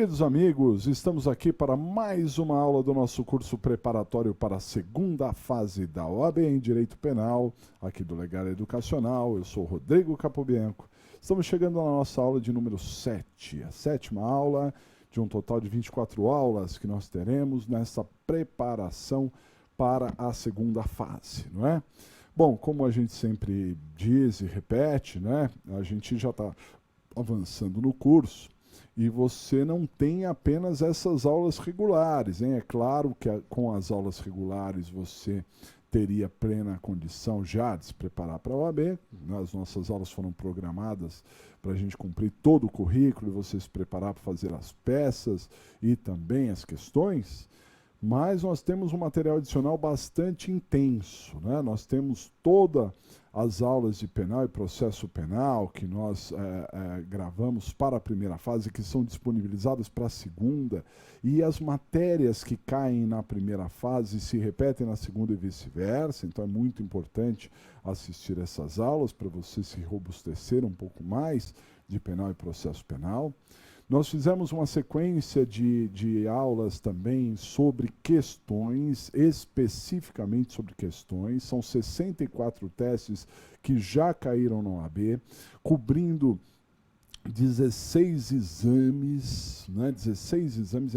Queridos amigos, estamos aqui para mais uma aula do nosso curso preparatório para a segunda fase da OAB em Direito Penal, aqui do Legal Educacional. Eu sou Rodrigo Capobianco. Estamos chegando na nossa aula de número 7, a sétima aula de um total de 24 aulas que nós teremos nessa preparação para a segunda fase, não é? Bom, como a gente sempre diz e repete, né, a gente já está avançando no curso. E você não tem apenas essas aulas regulares, hein? É claro que com as aulas regulares você teria plena condição já de se preparar para a OAB. As nossas aulas foram programadas para a gente cumprir todo o currículo e você se preparar para fazer as peças e também as questões. Mas nós temos um material adicional bastante intenso, né? Nós temos todas as aulas de penal e processo penal que nós gravamos para a primeira fase, que são disponibilizadas para a segunda, e as matérias que caem na primeira fase se repetem na segunda e vice-versa. Então é muito importante assistir essas aulas para você se robustecer um pouco mais de penal e processo penal. Nós fizemos uma sequência de aulas também sobre questões, especificamente sobre questões. São 64 testes que já caíram na OAB, cobrindo 16 exames, né? 16 exames,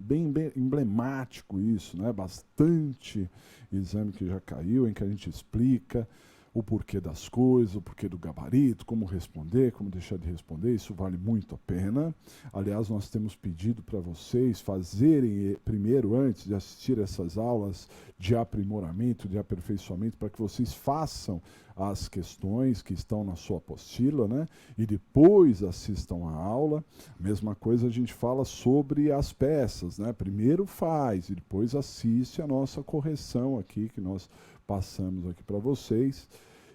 bem emblemático isso, né? Bastante exame que já caiu, em que a gente explica o porquê das coisas, o porquê do gabarito, como responder, como deixar de responder. Isso vale muito a pena. Aliás, nós temos pedido para vocês fazerem primeiro, antes de assistir essas aulas de aprimoramento, de aperfeiçoamento, para que vocês façam as questões que estão na sua apostila, né? E depois assistam a aula. Mesma coisa a gente fala sobre as peças, né? Primeiro faz e depois assiste a nossa correção aqui, que nós passamos aqui para vocês.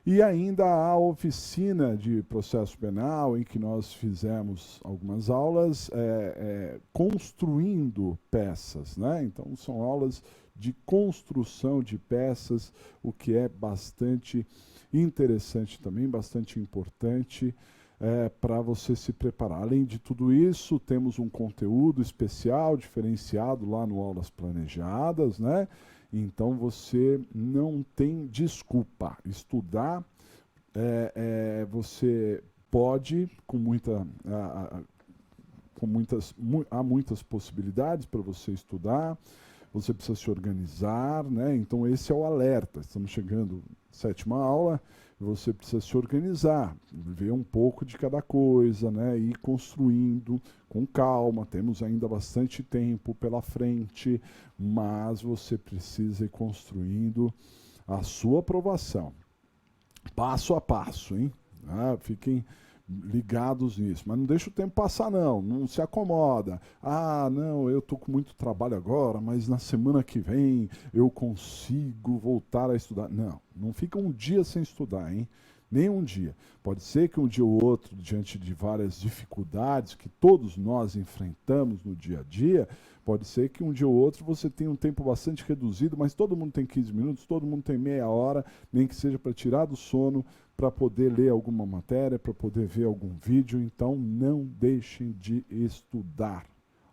E ainda a oficina de processo penal, em que nós fizemos algumas aulas construindo peças, né? Então são aulas de construção de peças, o que é bastante interessante também, bastante importante para você se preparar. Além de tudo isso, temos um conteúdo especial, diferenciado lá no Aulas Planejadas, né? Então você não tem desculpa. Estudar, você pode, há muitas possibilidades para você estudar. Você precisa se organizar, né? Então esse é o alerta. Estamos chegando à sétima aula, você precisa se organizar, ver um pouco de cada coisa, né? Ir construindo com calma. Temos ainda bastante tempo pela frente, mas você precisa ir construindo a sua aprovação, passo a passo, hein? Fiquem ligados nisso, mas não deixa o tempo passar não se acomoda. Não, eu estou com muito trabalho agora, mas na semana que vem eu consigo voltar a estudar. Não fica um dia sem estudar, hein? Nem um dia. Pode ser que um dia ou outro, diante de várias dificuldades que todos nós enfrentamos no dia a dia, pode ser que um dia ou outro você tenha um tempo bastante reduzido, mas todo mundo tem 15 minutos, todo mundo tem meia hora, nem que seja para tirar do sono, para poder ler alguma matéria, para poder ver algum vídeo. Então não deixem de estudar,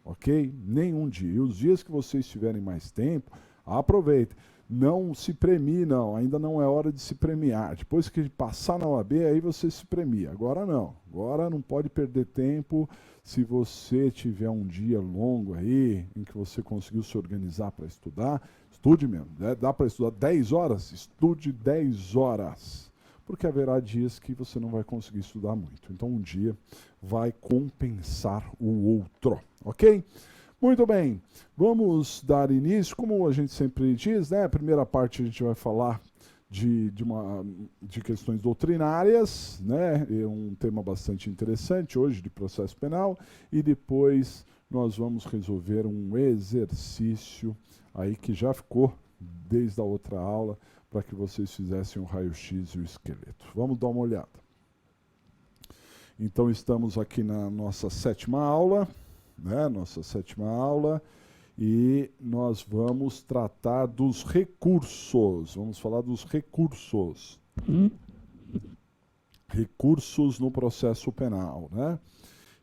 ok? Nenhum dia. E os dias que vocês tiverem mais tempo, aproveitem. Não se premie, não. Ainda não é hora de se premiar. Depois que passar na OAB, aí você se premia. Agora não. Agora não pode perder tempo. Se você tiver um dia longo aí, em que você conseguiu se organizar para estudar, estude mesmo. Dá para estudar 10 horas? Estude 10 horas. Porque haverá dias que você não vai conseguir estudar muito. Então um dia vai compensar o outro. Ok? Muito bem, vamos dar início, como a gente sempre diz, né? A primeira parte a gente vai falar de questões doutrinárias, né? É um tema bastante interessante hoje de processo penal, e depois nós vamos resolver um exercício aí que já ficou desde a outra aula, para que vocês fizessem o raio-x e o esqueleto. Vamos dar uma olhada. Então estamos aqui na nossa sétima aula, né? E nós vamos tratar dos recursos. Vamos falar dos recursos. Recursos no processo penal, né?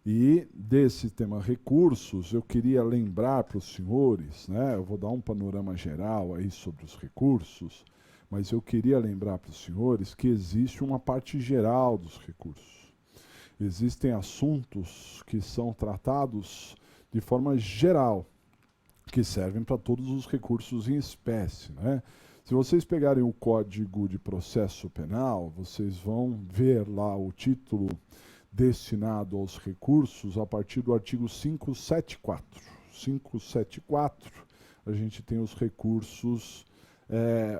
E desse tema recursos, eu queria lembrar para os senhores, né, eu vou dar um panorama geral aí sobre os recursos, mas eu queria lembrar para os senhores que existe uma parte geral dos recursos. Existem assuntos que são tratados de forma geral, que servem para todos os recursos em espécie, né? Se vocês pegarem o Código de Processo Penal, vocês vão ver lá o título destinado aos recursos a partir do artigo 574. 574, a gente tem os recursos,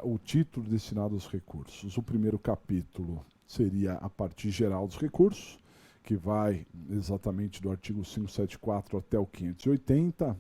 o título destinado aos recursos. O primeiro capítulo seria a parte geral dos recursos, que vai exatamente do artigo 574 até o 580.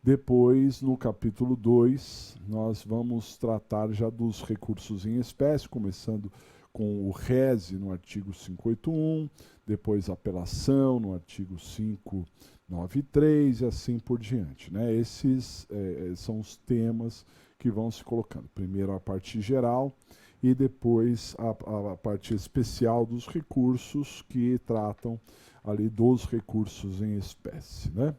Depois, no capítulo 2, nós vamos tratar já dos recursos em espécie, começando com o rese no artigo 581, depois apelação no artigo 593 e assim por diante, né? Esses são os temas que vão se colocando. Primeiro a parte geral e depois a parte especial dos recursos, que tratam ali dos recursos em espécie, né?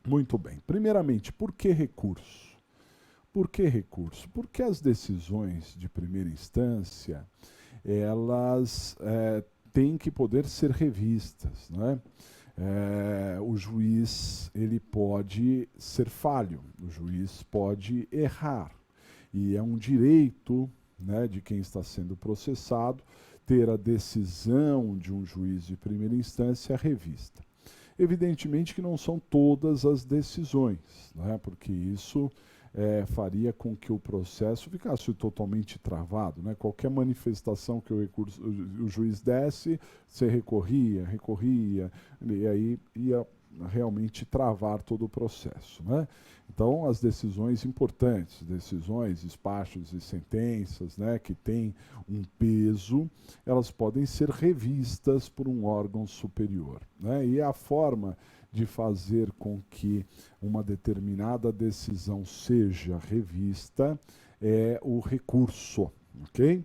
Muito bem. Primeiramente, por que recurso? Por que recurso? Porque as decisões de primeira instância, elas têm que poder ser revistas, né? O juiz, ele pode ser falho, o juiz pode errar, e é um direito, né, de quem está sendo processado ter a decisão de um juiz de primeira instância revista. Evidentemente que não são todas as decisões, né, porque isso faria com que o processo ficasse totalmente travado, né? Qualquer manifestação que o juiz desse, você recorria, e aí ia realmente travar todo o processo, né? Então, as decisões importantes, decisões, despachos e sentenças, né, que têm um peso, elas podem ser revistas por um órgão superior, né? E a forma de fazer com que uma determinada decisão seja revista é o recurso, ok?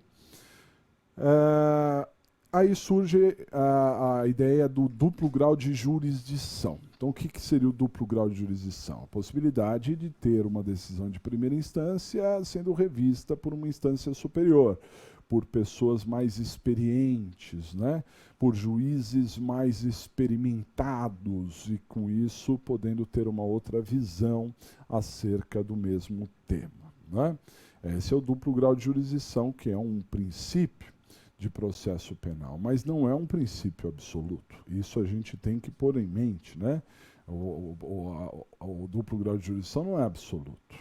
Aí surge a ideia do duplo grau de jurisdição. Então, o que seria o duplo grau de jurisdição? A possibilidade de ter uma decisão de primeira instância sendo revista por uma instância superior, por pessoas mais experientes, né? Por juízes mais experimentados e, com isso, podendo ter uma outra visão acerca do mesmo tema, né? Esse é o duplo grau de jurisdição, que é um princípio de processo penal, mas não é um princípio absoluto. Isso a gente tem que pôr em mente, né? O duplo grau de jurisdição não é absoluto.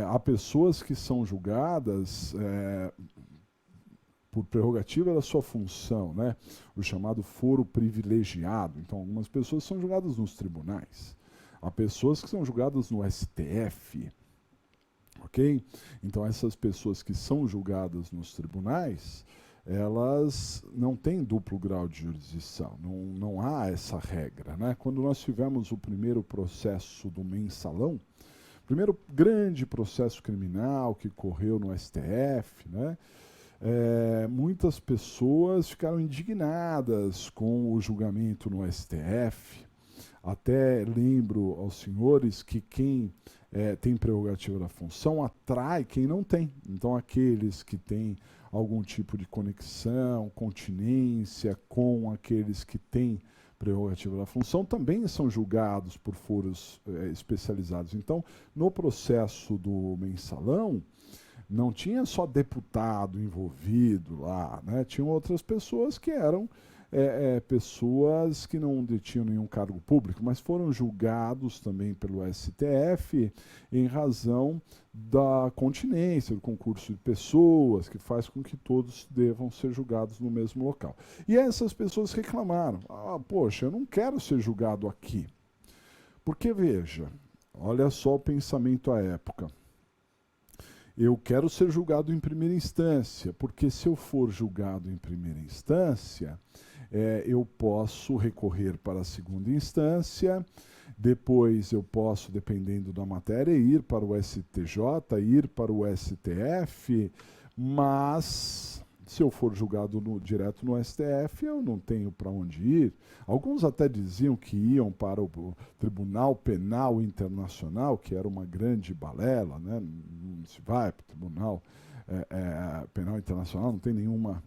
Há pessoas que são julgadas por prerrogativa da sua função, né? O chamado foro privilegiado. Então, algumas pessoas são julgadas nos tribunais. Há pessoas que são julgadas no STF, ok? Então, essas pessoas que são julgadas nos tribunais, elas não têm duplo grau de jurisdição, não há essa regra, né? Quando nós tivemos o primeiro processo do mensalão, o primeiro grande processo criminal que correu no STF, né? Muitas pessoas ficaram indignadas com o julgamento no STF. Até lembro aos senhores que quem tem prerrogativa da função atrai quem não tem. Então, aqueles que têm algum tipo de conexão, continência com aqueles que têm prerrogativa da função também são julgados por foros especializados. Então, no processo do mensalão, não tinha só deputado envolvido lá, né? Tinham outras pessoas que eram pessoas que não detinham nenhum cargo público, mas foram julgados também pelo STF em razão da continência, do concurso de pessoas, que faz com que todos devam ser julgados no mesmo local. E essas pessoas reclamaram: poxa, eu não quero ser julgado aqui. Porque, veja, olha só o pensamento à época. Eu quero ser julgado em primeira instância, porque se eu for julgado em primeira instância, eu posso recorrer para a segunda instância, depois eu posso, dependendo da matéria, ir para o STJ, ir para o STF, mas Se eu for julgado direto no STF, eu não tenho para onde ir. Alguns até diziam que iam para o Tribunal Penal Internacional, que era uma grande balela, né? Não se vai para o Tribunal Penal Internacional, não tem nenhuma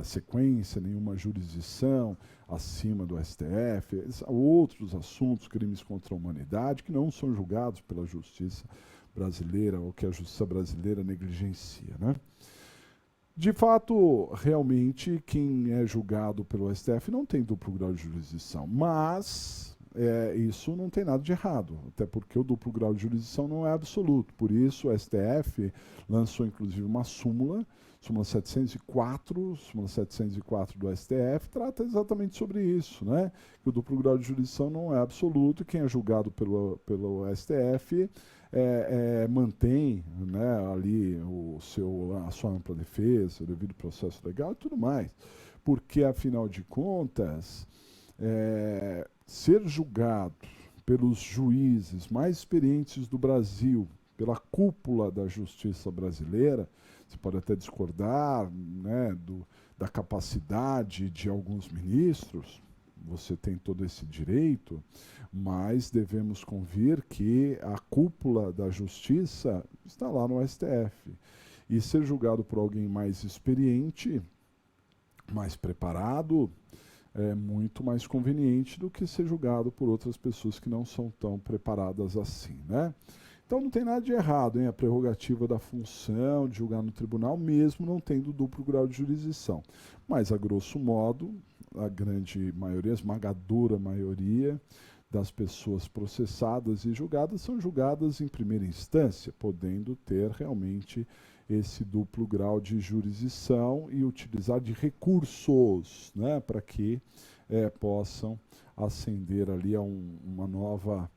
sequência, nenhuma jurisdição acima do STF. Outros assuntos, crimes contra a humanidade, que não são julgados pela justiça brasileira, ou que a justiça brasileira negligencia, né? De fato, realmente, quem é julgado pelo STF não tem duplo grau de jurisdição, mas isso não tem nada de errado, até porque o duplo grau de jurisdição não é absoluto. Por isso, o STF lançou, inclusive, uma súmula 704, súmula 704 do STF, trata exatamente sobre isso, né? Que o duplo grau de jurisdição não é absoluto, e quem é julgado pelo STF mantém, né, ali a sua ampla defesa, o devido processo legal e tudo mais. Porque, afinal de contas, ser julgado pelos juízes mais experientes do Brasil, pela cúpula da justiça brasileira, você pode até discordar, né, da capacidade de alguns ministros, você tem todo esse direito, mas devemos convir que a cúpula da justiça está lá no STF. E ser julgado por alguém mais experiente, mais preparado, é muito mais conveniente do que ser julgado por outras pessoas que não são tão preparadas assim, né? Então não tem nada de errado, hein? A prerrogativa da função de julgar no tribunal, mesmo não tendo duplo grau de jurisdição. Mas, a grosso modo, a grande maioria, a esmagadora maioria das pessoas processadas e julgadas são julgadas em primeira instância, podendo ter realmente esse duplo grau de jurisdição e utilizar de recursos, né, para que possam ascender ali a uma nova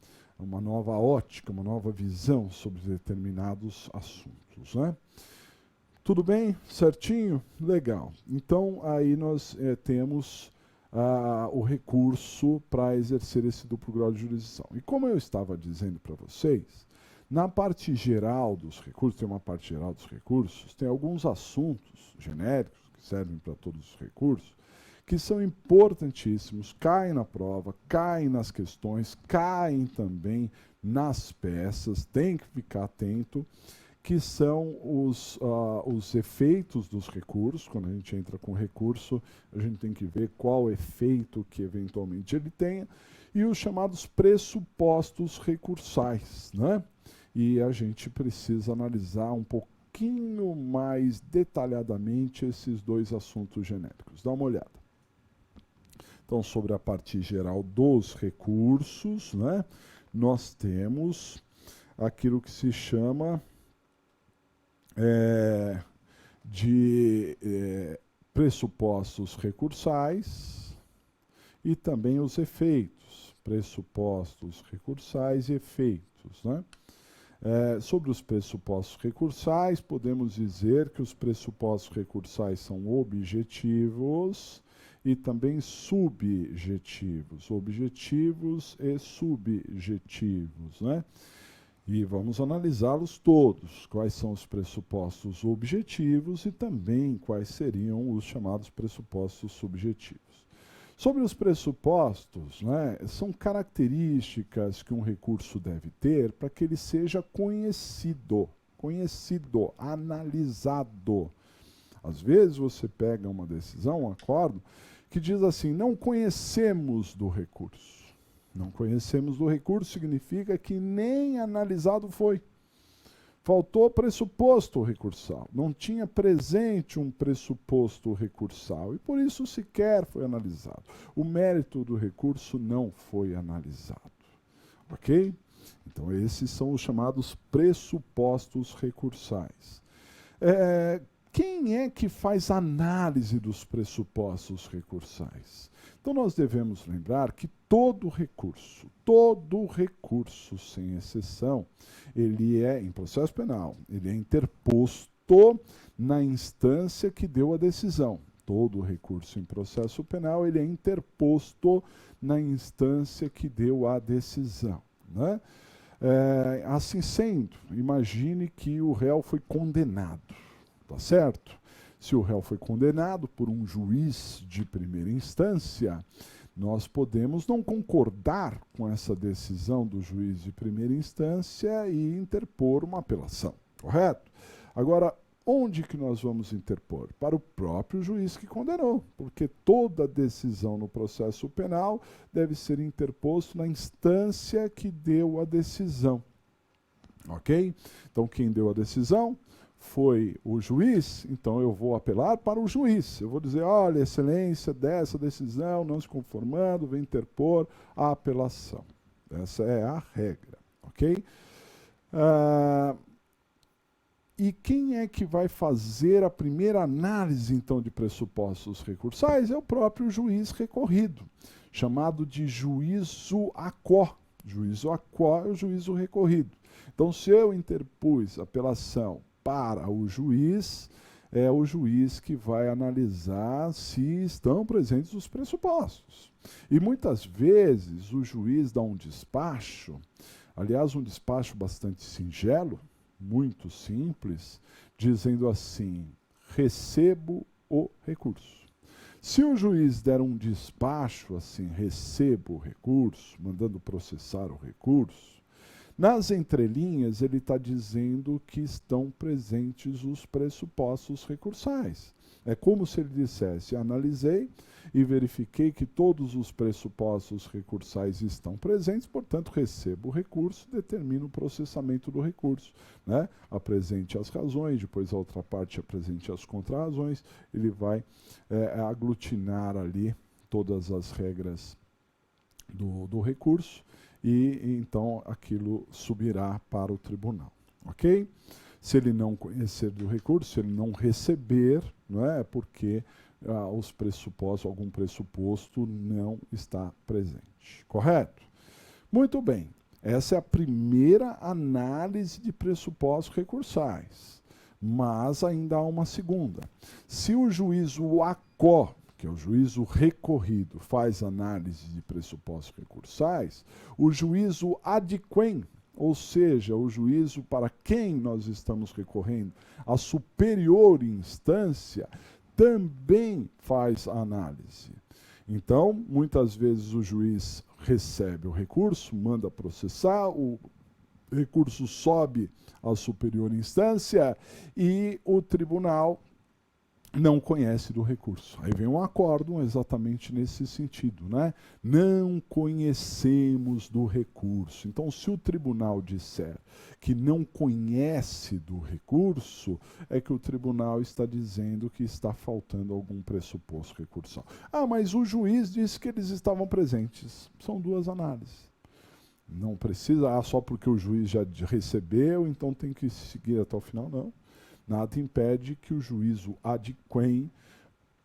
ótica, uma nova visão sobre determinados assuntos, né? Tudo bem? Certinho? Legal. Então, aí nós temos o recurso para exercer esse duplo grau de jurisdição. E como eu estava dizendo para vocês, na parte geral dos recursos, tem uma parte geral dos recursos, tem alguns assuntos genéricos que servem para todos os recursos, que são importantíssimos, caem na prova, caem nas questões, caem também nas peças, tem que ficar atento, que são os efeitos dos recursos. Quando a gente entra com recurso, a gente tem que ver qual efeito que eventualmente ele tenha, e os chamados pressupostos recursais, né? E a gente precisa analisar um pouquinho mais detalhadamente esses dois assuntos genéricos. Dá uma olhada. Então, sobre a parte geral dos recursos, né, nós temos aquilo que se chama de pressupostos recursais e também os efeitos. Pressupostos recursais e efeitos, né? Sobre os pressupostos recursais, podemos dizer que os pressupostos recursais são objetivos e também subjetivos. Objetivos e subjetivos, né? E vamos analisá-los todos. Quais são os pressupostos objetivos e também quais seriam os chamados pressupostos subjetivos. Sobre os pressupostos, né, são características que um recurso deve ter para que ele seja conhecido, analisado. Às vezes você pega uma decisão, um acordo, que diz assim: não conhecemos do recurso. Não conhecemos do recurso significa que nem analisado foi. Faltou pressuposto recursal. Não tinha presente um pressuposto recursal e por isso sequer foi analisado. O mérito do recurso não foi analisado. Ok? Então, esses são os chamados pressupostos recursais. Quem é que faz análise dos pressupostos recursais? Então, nós devemos lembrar que todo recurso, sem exceção, ele é, em processo penal, ele é interposto na instância que deu a decisão. Todo recurso em processo penal, ele é interposto na instância que deu a decisão, né? Assim sendo, imagine que o réu foi condenado, tá certo? Se o réu foi condenado por um juiz de primeira instância, nós podemos não concordar com essa decisão do juiz de primeira instância e interpor uma apelação, correto? Agora, onde que nós vamos interpor? Para o próprio juiz que condenou, porque toda decisão no processo penal deve ser interposto na instância que deu a decisão. Ok? Então, quem deu a decisão foi o juiz, então eu vou apelar para o juiz. Eu vou dizer, olha, excelência dessa decisão, não se conformando, vem interpor a apelação. Essa é a regra, ok? E quem é que vai fazer a primeira análise, então, de pressupostos recursais? É o próprio juiz recorrido, chamado de juízo aquó. Juízo aquó é o juízo recorrido. Então, se eu interpus apelação para o juiz, é o juiz que vai analisar se estão presentes os pressupostos. E muitas vezes o juiz dá um despacho, aliás, um despacho bastante singelo, muito simples, dizendo assim: recebo o recurso. Se o juiz der um despacho assim, recebo o recurso, mandando processar o recurso, nas entrelinhas ele está dizendo que estão presentes os pressupostos recursais. É como se ele dissesse: analisei e verifiquei que todos os pressupostos recursais estão presentes, portanto, recebo o recurso, determino o processamento do recurso. Né? Apresente as razões, depois a outra parte apresente as contrarrazões, ele vai aglutinar ali todas as regras do recurso e então aquilo subirá para o tribunal. Ok? Se ele não conhecer do recurso, se ele não receber, não é porque os pressupostos, algum pressuposto não está presente. Correto? Muito bem. Essa é a primeira análise de pressupostos recursais. Mas ainda há uma segunda. Se o juízo aquó, que é o juízo recorrido, faz análise de pressupostos recursais, o juízo adquem, ou seja, o juízo para quem nós estamos recorrendo, a superior instância, também faz a análise. Então, muitas vezes o juiz recebe o recurso, manda processar, o recurso sobe à superior instância e o tribunal não conhece do recurso. Aí vem um acórdão exatamente nesse sentido, né? Não conhecemos do recurso. Então, se o tribunal disser que não conhece do recurso, é que o tribunal está dizendo que está faltando algum pressuposto recursal. Ah, mas o juiz disse que eles estavam presentes. São duas análises. Não precisa, só porque o juiz já recebeu, então tem que seguir até o final, não. Nada impede que o juízo adquem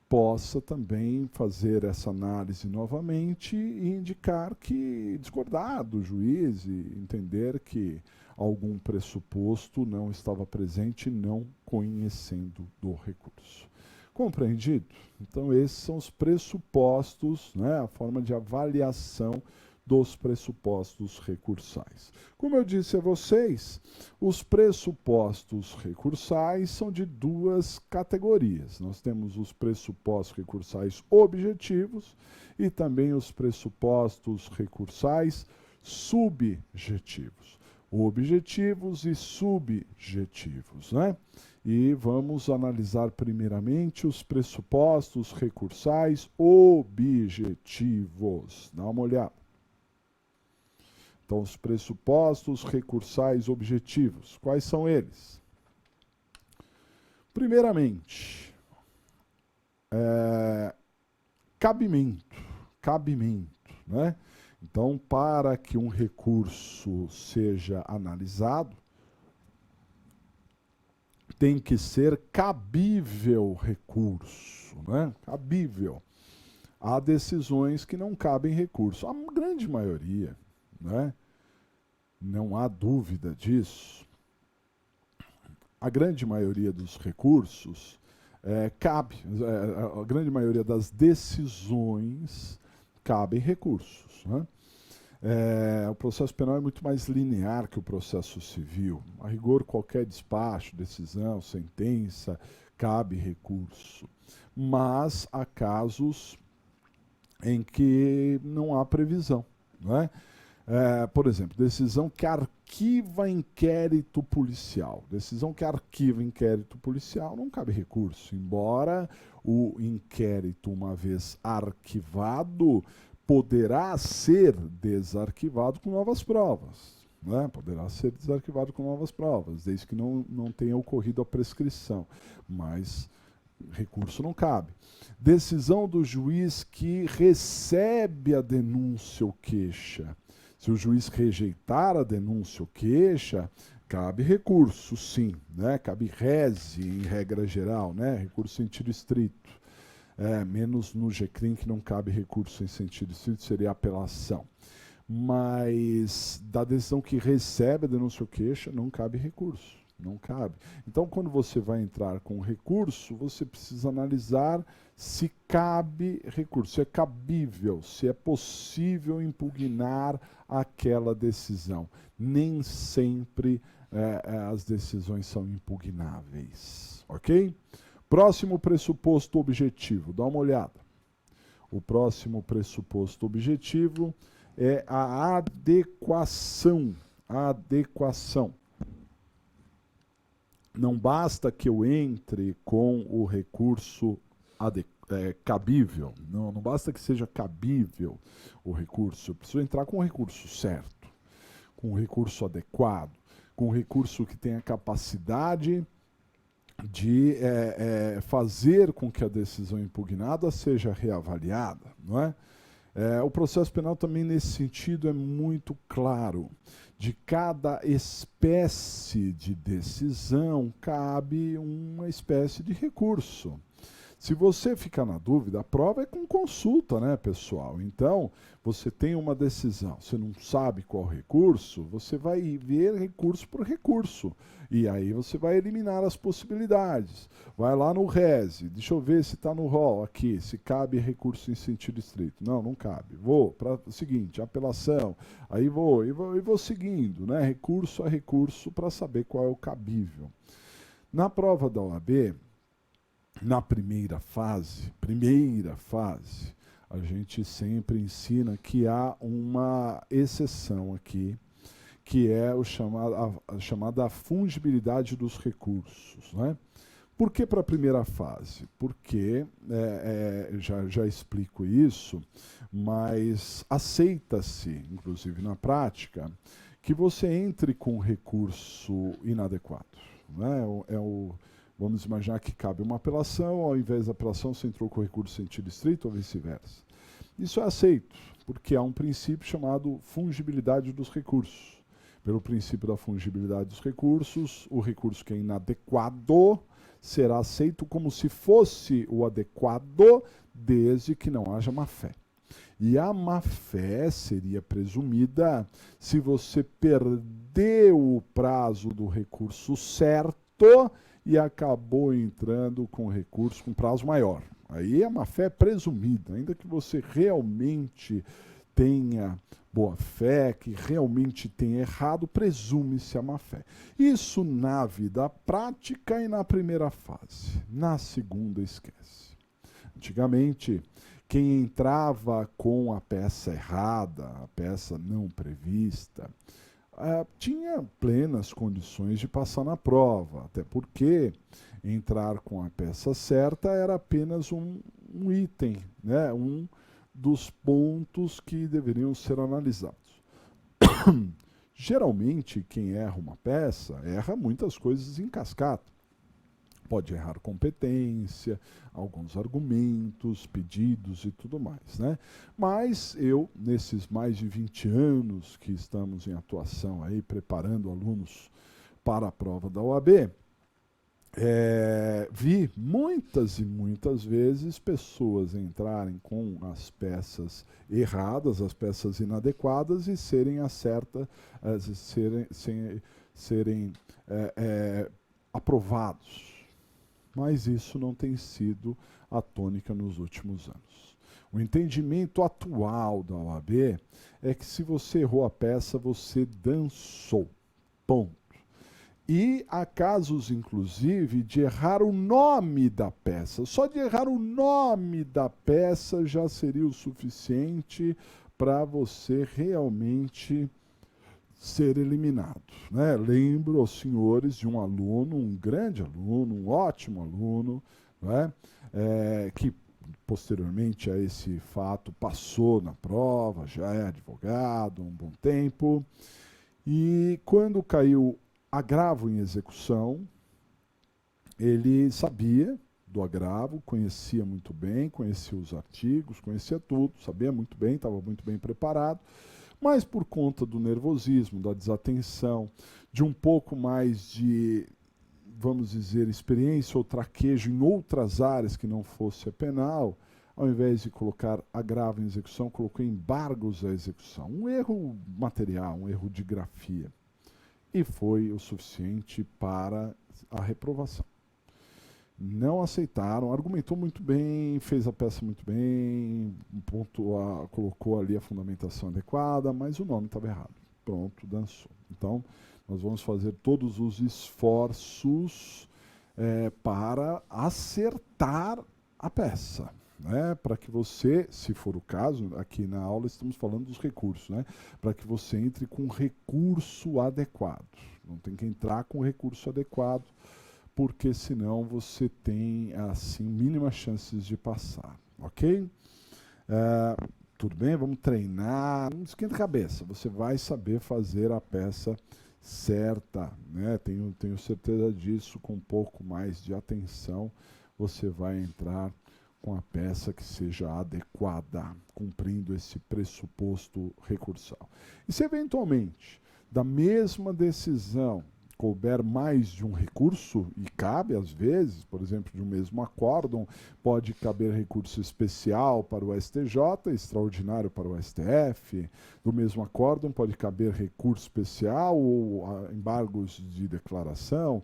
possa também fazer essa análise novamente e indicar que, discordar do juiz e entender que algum pressuposto não estava presente, não conhecendo do recurso. Compreendido? Então, esses são os pressupostos, né, a forma de avaliação dos pressupostos recursais. Como eu disse a vocês, os pressupostos recursais são de duas categorias. Nós temos os pressupostos recursais objetivos e também os pressupostos recursais subjetivos. Objetivos e subjetivos, né? E vamos analisar primeiramente os pressupostos recursais objetivos. Dá uma olhada. Então, os pressupostos recursais objetivos, quais são eles? Primeiramente, cabimento, né? Então, para que um recurso seja analisado, tem que ser cabível recurso, né? Cabível. Há decisões que não cabem recurso. A grande maioria, né? Não há dúvida disso. A grande maioria dos recursos a grande maioria das decisões cabem recursos, né? O processo penal é muito mais linear que o processo civil. A rigor, qualquer despacho, decisão, sentença, cabe recurso. Mas há casos em que não há previsão, não é? Por exemplo, decisão que arquiva inquérito policial. Decisão que arquiva inquérito policial não cabe recurso, embora o inquérito, uma vez arquivado, poderá ser desarquivado com novas provas. Né? Poderá ser desarquivado com novas provas, desde que não tenha ocorrido a prescrição. Mas recurso não cabe. Decisão do juiz que recebe a denúncia ou queixa. Se o juiz rejeitar a denúncia ou queixa, cabe recurso, sim, né? Cabe rese, em regra geral, né? Recurso em sentido estrito. Menos no GCRIM, que não cabe recurso em sentido estrito, seria apelação. Mas da decisão que recebe a denúncia ou queixa, não cabe recurso. Não cabe. Então, quando você vai entrar com recurso, você precisa analisar se cabe recurso, se é cabível, se é possível impugnar aquela decisão. Nem sempre as decisões são impugnáveis, ok? Próximo pressuposto objetivo, dá uma olhada. O próximo pressuposto objetivo é a adequação. A adequação. Não basta que eu entre com o recurso cabível, não basta que seja cabível o recurso, eu preciso entrar com o recurso certo, com o recurso adequado, com o recurso que tenha capacidade de fazer com que a decisão impugnada seja reavaliada, não é? O processo penal também, nesse sentido, é muito claro. De cada espécie de decisão, cabe uma espécie de recurso. Se você ficar na dúvida, a prova é com consulta, né, pessoal? Então, você tem uma decisão, você não sabe qual recurso, você vai ver recurso por recurso. E aí você vai eliminar as possibilidades. Vai lá no RESE, deixa eu ver se está no rol aqui, se cabe recurso em sentido estrito. Não, não cabe. Vou para o seguinte, apelação, aí vou seguindo, né, recurso a recurso para saber qual é o cabível. Na prova da OAB, na primeira fase, a gente sempre ensina que há uma exceção aqui, que é a chamada fungibilidade dos recursos, né? Por que para a primeira fase? Porque, já explico isso, mas aceita-se, inclusive na prática, que você entre com recurso inadequado, né? Vamos imaginar que cabe uma apelação, ao invés da apelação você entrou com recurso em sentido estrito ou vice-versa. Isso é aceito, porque há um princípio chamado fungibilidade dos recursos. Pelo princípio da fungibilidade dos recursos, o recurso que é inadequado será aceito como se fosse o adequado, desde que não haja má-fé. E a má-fé seria presumida se você perdeu o prazo do recurso certo e acabou entrando com recurso com prazo maior. Aí a má-fé é presumida, ainda que você realmente tenha boa-fé, que realmente tenha errado, presume-se a má-fé. Isso na vida prática e na primeira fase. Na segunda, esquece. Antigamente, quem entrava com a peça errada, a peça não prevista, tinha plenas condições de passar na prova, até porque entrar com a peça certa era apenas um item, né? Um dos pontos que deveriam ser analisados. Geralmente, quem erra uma peça, erra muitas coisas em cascata. Pode errar competência, alguns argumentos, pedidos e tudo mais, né? Mas eu, nesses mais de 20 anos que estamos em atuação aí, preparando alunos para a prova da OAB, vi muitas e muitas vezes pessoas entrarem com as peças erradas, as peças inadequadas e serem aprovados. Mas isso não tem sido a tônica nos últimos anos. O entendimento atual da OAB é que se você errou a peça, você dançou. Ponto. E há casos, inclusive, de errar o nome da peça. Só de errar o nome da peça já seria o suficiente para você realmente ser eliminado, né? Lembro aos senhores de um aluno, um grande aluno, um ótimo aluno, né? Que posteriormente a esse fato passou na prova, já é advogado há um bom tempo, e quando caiu agravo em execução, ele sabia do agravo, conhecia muito bem, conhecia os artigos, conhecia tudo, sabia muito bem, estava muito bem preparado, mas por conta do nervosismo, da desatenção, de um pouco mais de, vamos dizer, experiência ou traquejo em outras áreas que não fosse a penal, ao invés de colocar agravo em execução, colocou embargos à execução. Um erro material, um erro de grafia. E foi o suficiente para a reprovação. Não aceitaram, argumentou muito bem, fez a peça muito bem, colocou ali a fundamentação adequada, mas o nome estava errado. Pronto, dançou. Então, nós vamos fazer todos os esforços para acertar a peça, né? Para que você, se for o caso, aqui na aula estamos falando dos recursos, né? Para que você entre com recurso adequado. Não tem que entrar com recurso adequado, porque senão você tem, assim, mínimas chances de passar, ok? Tudo bem? Vamos treinar, não esquenta a cabeça, você vai saber fazer a peça certa, né? Tenho certeza disso, com um pouco mais de atenção, você vai entrar com a peça que seja adequada, cumprindo esse pressuposto recursal. E se eventualmente, da mesma decisão, couber mais de um recurso, e cabe às vezes, por exemplo, de um mesmo acórdão, pode caber recurso especial para o STJ, extraordinário para o STF, do mesmo acórdão pode caber recurso especial ou embargos de declaração,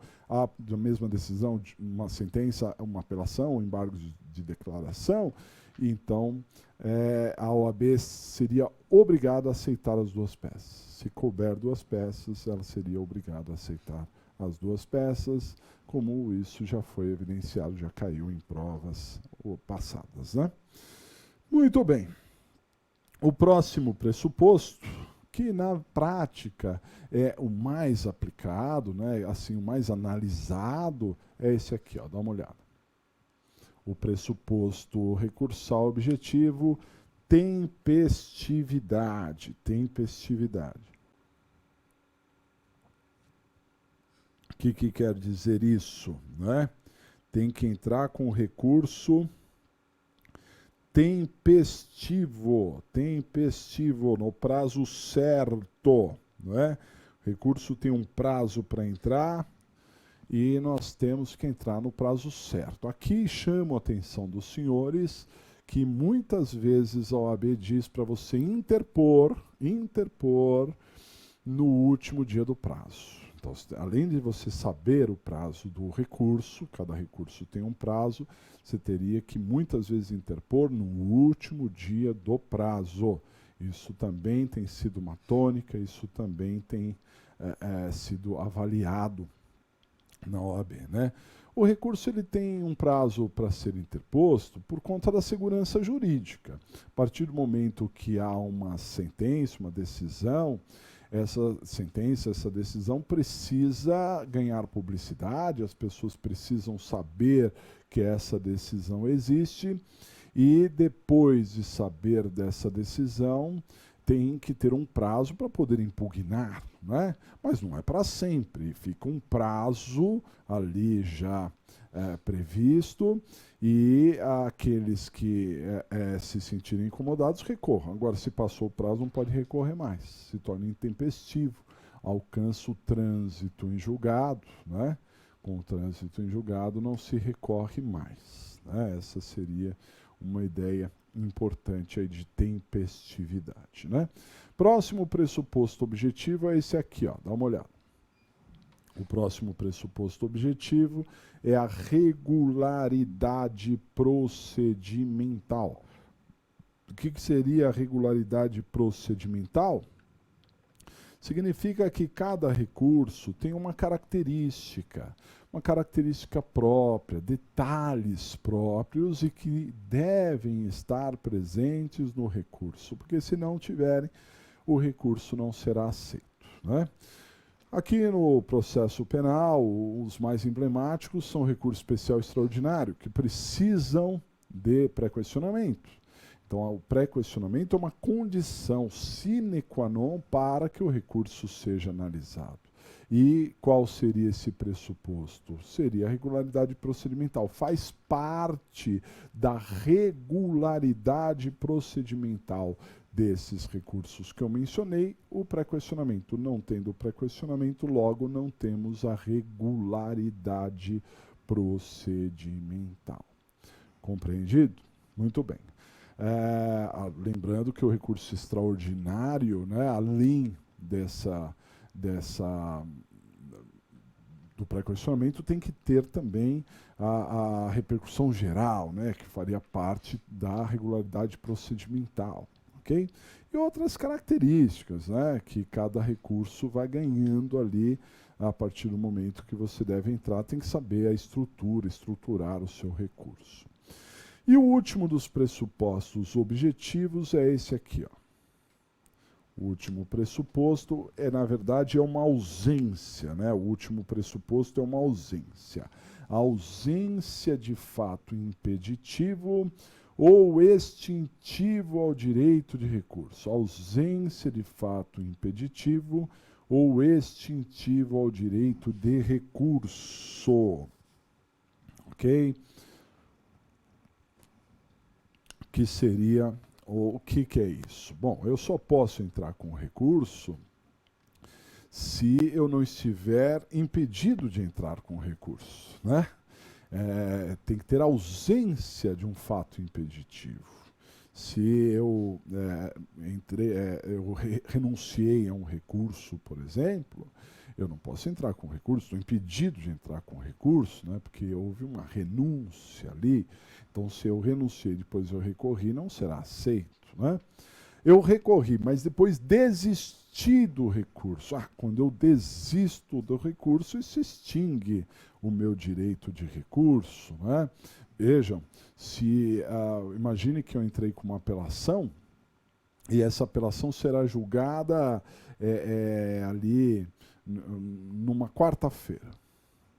da mesma decisão, de uma sentença, uma apelação, embargos de declaração, então a OAB seria obrigada a aceitar as duas peças. Se couber duas peças, ela seria obrigada a aceitar as duas peças, como isso já foi evidenciado, já caiu em provas passadas, né? Muito bem. O próximo pressuposto, que na prática é o mais aplicado, né, assim, o mais analisado, é esse aqui, ó, dá uma olhada. O pressuposto recursal objetivo, tempestividade. Tempestividade. O que quer dizer isso, né? Tem que entrar com recurso tempestivo, no prazo certo, não é? O recurso tem um prazo para entrar e nós temos que entrar no prazo certo. Aqui chamo a atenção dos senhores que muitas vezes a OAB diz para você interpor no último dia do prazo. Então, além de você saber o prazo do recurso, cada recurso tem um prazo, você teria que muitas vezes interpor no último dia do prazo. Isso também tem sido uma tônica, isso também tem sido avaliado na OAB, né? O recurso ele tem um prazo para ser interposto por conta da segurança jurídica. A partir do momento que há uma sentença, uma decisão, essa sentença, essa decisão precisa ganhar publicidade, as pessoas precisam saber que essa decisão existe e depois de saber dessa decisão, tem que ter um prazo para poder impugnar, né? Mas não é para sempre, fica um prazo ali já previsto e aqueles que se sentirem incomodados recorram. Agora, se passou o prazo, não pode recorrer mais, se torna intempestivo, alcança o trânsito em julgado, né? Com o trânsito em julgado não se recorre mais, né? Essa seria uma ideia importante aí de tempestividade, né? Próximo pressuposto objetivo é esse aqui, ó, dá uma olhada. O próximo pressuposto objetivo é a regularidade procedimental. O que seria a regularidade procedimental? Significa que cada recurso tem uma característica própria, detalhes próprios e que devem estar presentes no recurso, porque se não tiverem, o recurso não será aceito, né? Aqui no processo penal, os mais emblemáticos são o recurso especial e extraordinário, que precisam de pré-questionamento. Então, o pré-questionamento é uma condição sine qua non para que o recurso seja analisado. E qual seria esse pressuposto? Seria a regularidade procedimental. Faz parte da regularidade procedimental desses recursos que eu mencionei, o pré-questionamento. Não tendo o pré-questionamento, logo não temos a regularidade procedimental. Compreendido? Muito bem. Lembrando que o recurso extraordinário, né, além do pré-questionamento, tem que ter também a repercussão geral, né, que faria parte da regularidade procedimental. Okay? E outras características, né, que cada recurso vai ganhando ali a partir do momento que você deve entrar, tem que saber a estruturar o seu recurso. E o último dos pressupostos objetivos é esse aqui, ó. O último pressuposto na verdade, é uma ausência, né? O último pressuposto é uma ausência. A ausência de fato impeditivo ou extintivo ao direito de recurso. Ausência de fato impeditivo ou extintivo ao direito de recurso. Ok? Que seria, o que é isso? Bom, eu só posso entrar com recurso se eu não estiver impedido de entrar com recurso, né? Tem que ter ausência de um fato impeditivo. Se eu, renunciei a um recurso, por exemplo, eu não posso entrar com recurso, estou impedido de entrar com recurso, né, porque houve uma renúncia ali. Então, se eu renunciei, depois eu recorri, não será aceito, né? Eu recorri, mas depois desisti do recurso. Quando eu desisto do recurso, isso extingue o meu direito de recurso, né? Vejam, imagine que eu entrei com uma apelação e essa apelação será julgada ali numa quarta-feira,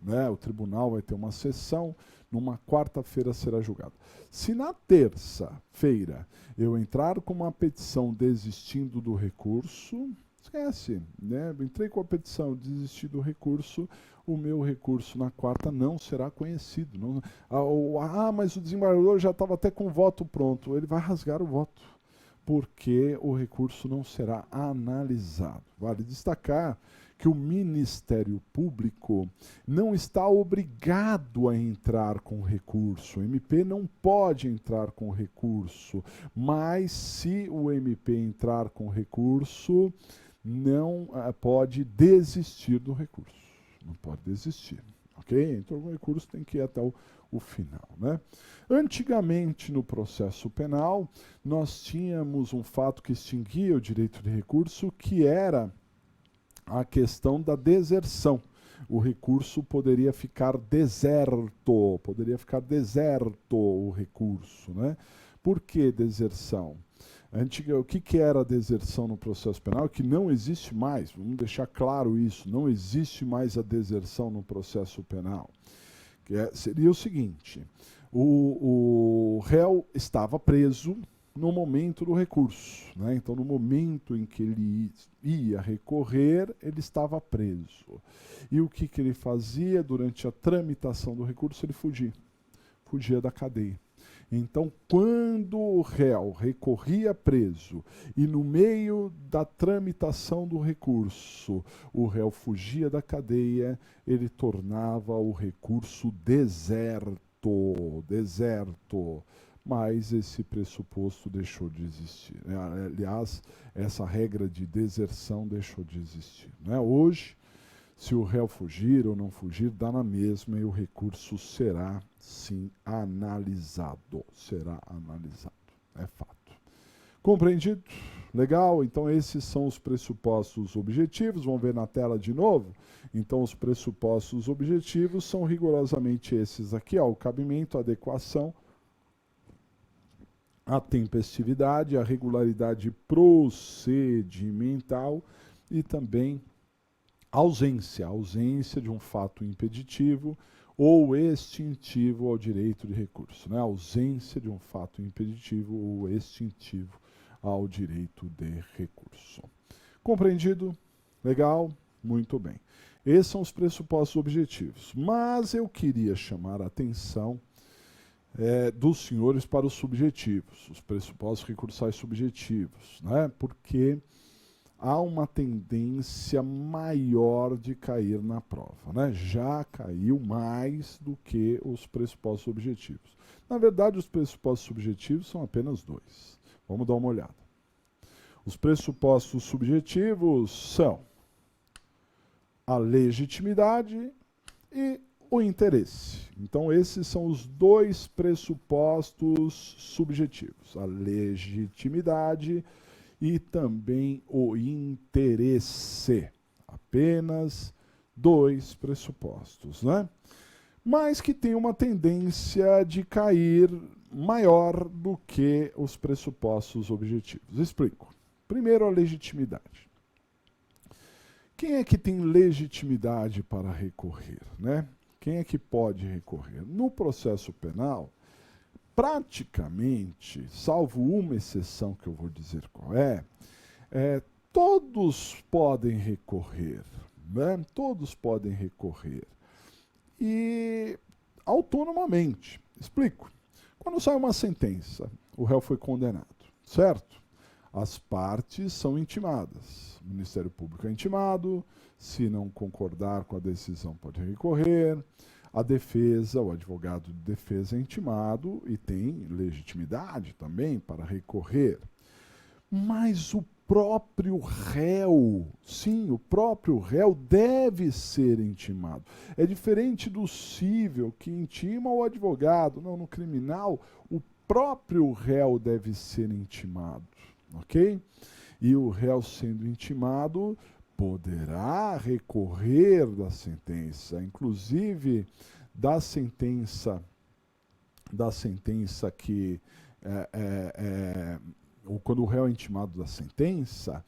né? O tribunal vai ter uma sessão, numa quarta-feira será julgado. Se na terça-feira eu entrar com uma petição desistindo do recurso, esquece, né? Entrei com a petição, desisti do recurso, o meu recurso na quarta não será conhecido. Não, mas o desembargador já estava até com o voto pronto. Ele vai rasgar o voto, porque o recurso não será analisado. Vale destacar que o Ministério Público não está obrigado a entrar com recurso. O MP não pode entrar com recurso, mas se o MP entrar com recurso, não pode desistir do recurso. Não pode desistir. Ok? Então o recurso tem que ir até o final, né? Antigamente, no processo penal, nós tínhamos um fato que extinguia o direito de recurso, que era a questão da deserção. O recurso poderia ficar deserto o recurso, né? Por que deserção? O que era deserção no processo penal? Que não existe mais, vamos deixar claro isso, não existe mais a deserção no processo penal. Seria o seguinte, o réu estava preso no momento do recurso, né? Então, no momento em que ele ia recorrer, ele estava preso. E o que ele fazia durante a tramitação do recurso? Ele fugia da cadeia. Então, quando o réu recorria preso e no meio da tramitação do recurso o réu fugia da cadeia, ele tornava o recurso deserto. Mas esse pressuposto deixou de existir. Aliás, essa regra de deserção deixou de existir. Hoje, se o réu fugir ou não fugir, dá na mesma e o recurso será, sim, analisado. Será analisado. É fato. Compreendido? Legal? Então, esses são os pressupostos objetivos. Vamos ver na tela de novo? Então, os pressupostos objetivos são rigorosamente esses aqui, ó, o cabimento, a adequação, a tempestividade, a regularidade procedimental e também a ausência de um fato impeditivo ou extintivo ao direito de recurso, né? A ausência de um fato impeditivo ou extintivo ao direito de recurso. Compreendido? Legal? Muito bem. Esses são os pressupostos objetivos. Mas eu queria chamar a atenção dos senhores para os subjetivos, os pressupostos recursais subjetivos, né? Porque há uma tendência maior de cair na prova, né? Já caiu mais do que os pressupostos objetivos. Na verdade, os pressupostos subjetivos são apenas dois. Vamos dar uma olhada. Os pressupostos subjetivos são a legitimidade e o interesse. Então, esses são os dois pressupostos subjetivos, a legitimidade e também o interesse. Apenas dois pressupostos, né? Mas que tem uma tendência de cair maior do que os pressupostos objetivos. Explico. Primeiro, a legitimidade. Quem é que tem legitimidade para recorrer, né? Quem é que pode recorrer? No processo penal, praticamente, salvo uma exceção que eu vou dizer qual todos podem recorrer, né? Todos podem recorrer. E autonomamente. Explico. Quando sai uma sentença, o réu foi condenado, certo? As partes são intimadas. O Ministério Público é intimado, se não concordar com a decisão pode recorrer. A defesa, o advogado de defesa é intimado e tem legitimidade também para recorrer. Mas o próprio réu, sim, o próprio réu deve ser intimado. É diferente do cível, que intima o advogado. Não, no criminal, o próprio réu deve ser intimado. Ok? E o réu sendo intimado poderá recorrer da sentença, inclusive da sentença que ou quando o réu é intimado da sentença,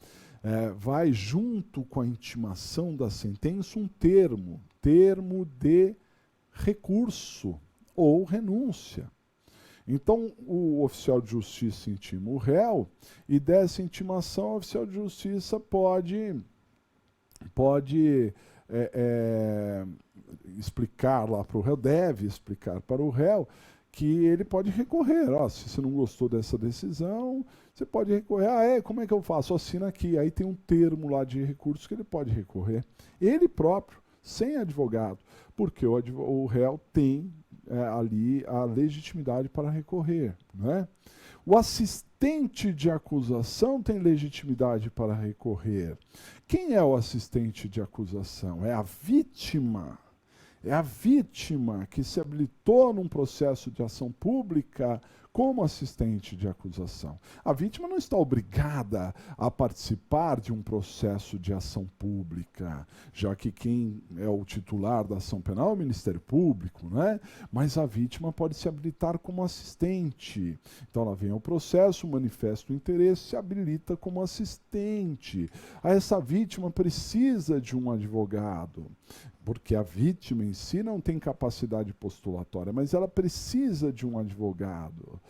vai junto com a intimação da sentença um termo de recurso ou renúncia. Então, o oficial de justiça intima o réu e dessa intimação o oficial de justiça pode explicar lá para o réu, deve explicar para o réu que ele pode recorrer. Ó, se você não gostou dessa decisão, você pode recorrer. Como é que eu faço? Assina aqui. Aí tem um termo lá de recurso que ele pode recorrer. Ele próprio, sem advogado, porque o réu tem ali a legitimidade para recorrer, né? O assistente de acusação tem legitimidade para recorrer. Quem é o assistente de acusação? É a vítima. É a vítima que se habilitou num processo de ação pública como assistente de acusação. A vítima não está obrigada a participar de um processo de ação pública, já que quem é o titular da ação penal é o Ministério Público, né? Mas a vítima pode se habilitar como assistente. Então ela vem ao processo, manifesta o interesse, se habilita como assistente. Essa vítima precisa de um advogado, porque a vítima em si não tem capacidade postulatória, mas ela precisa de um advogado.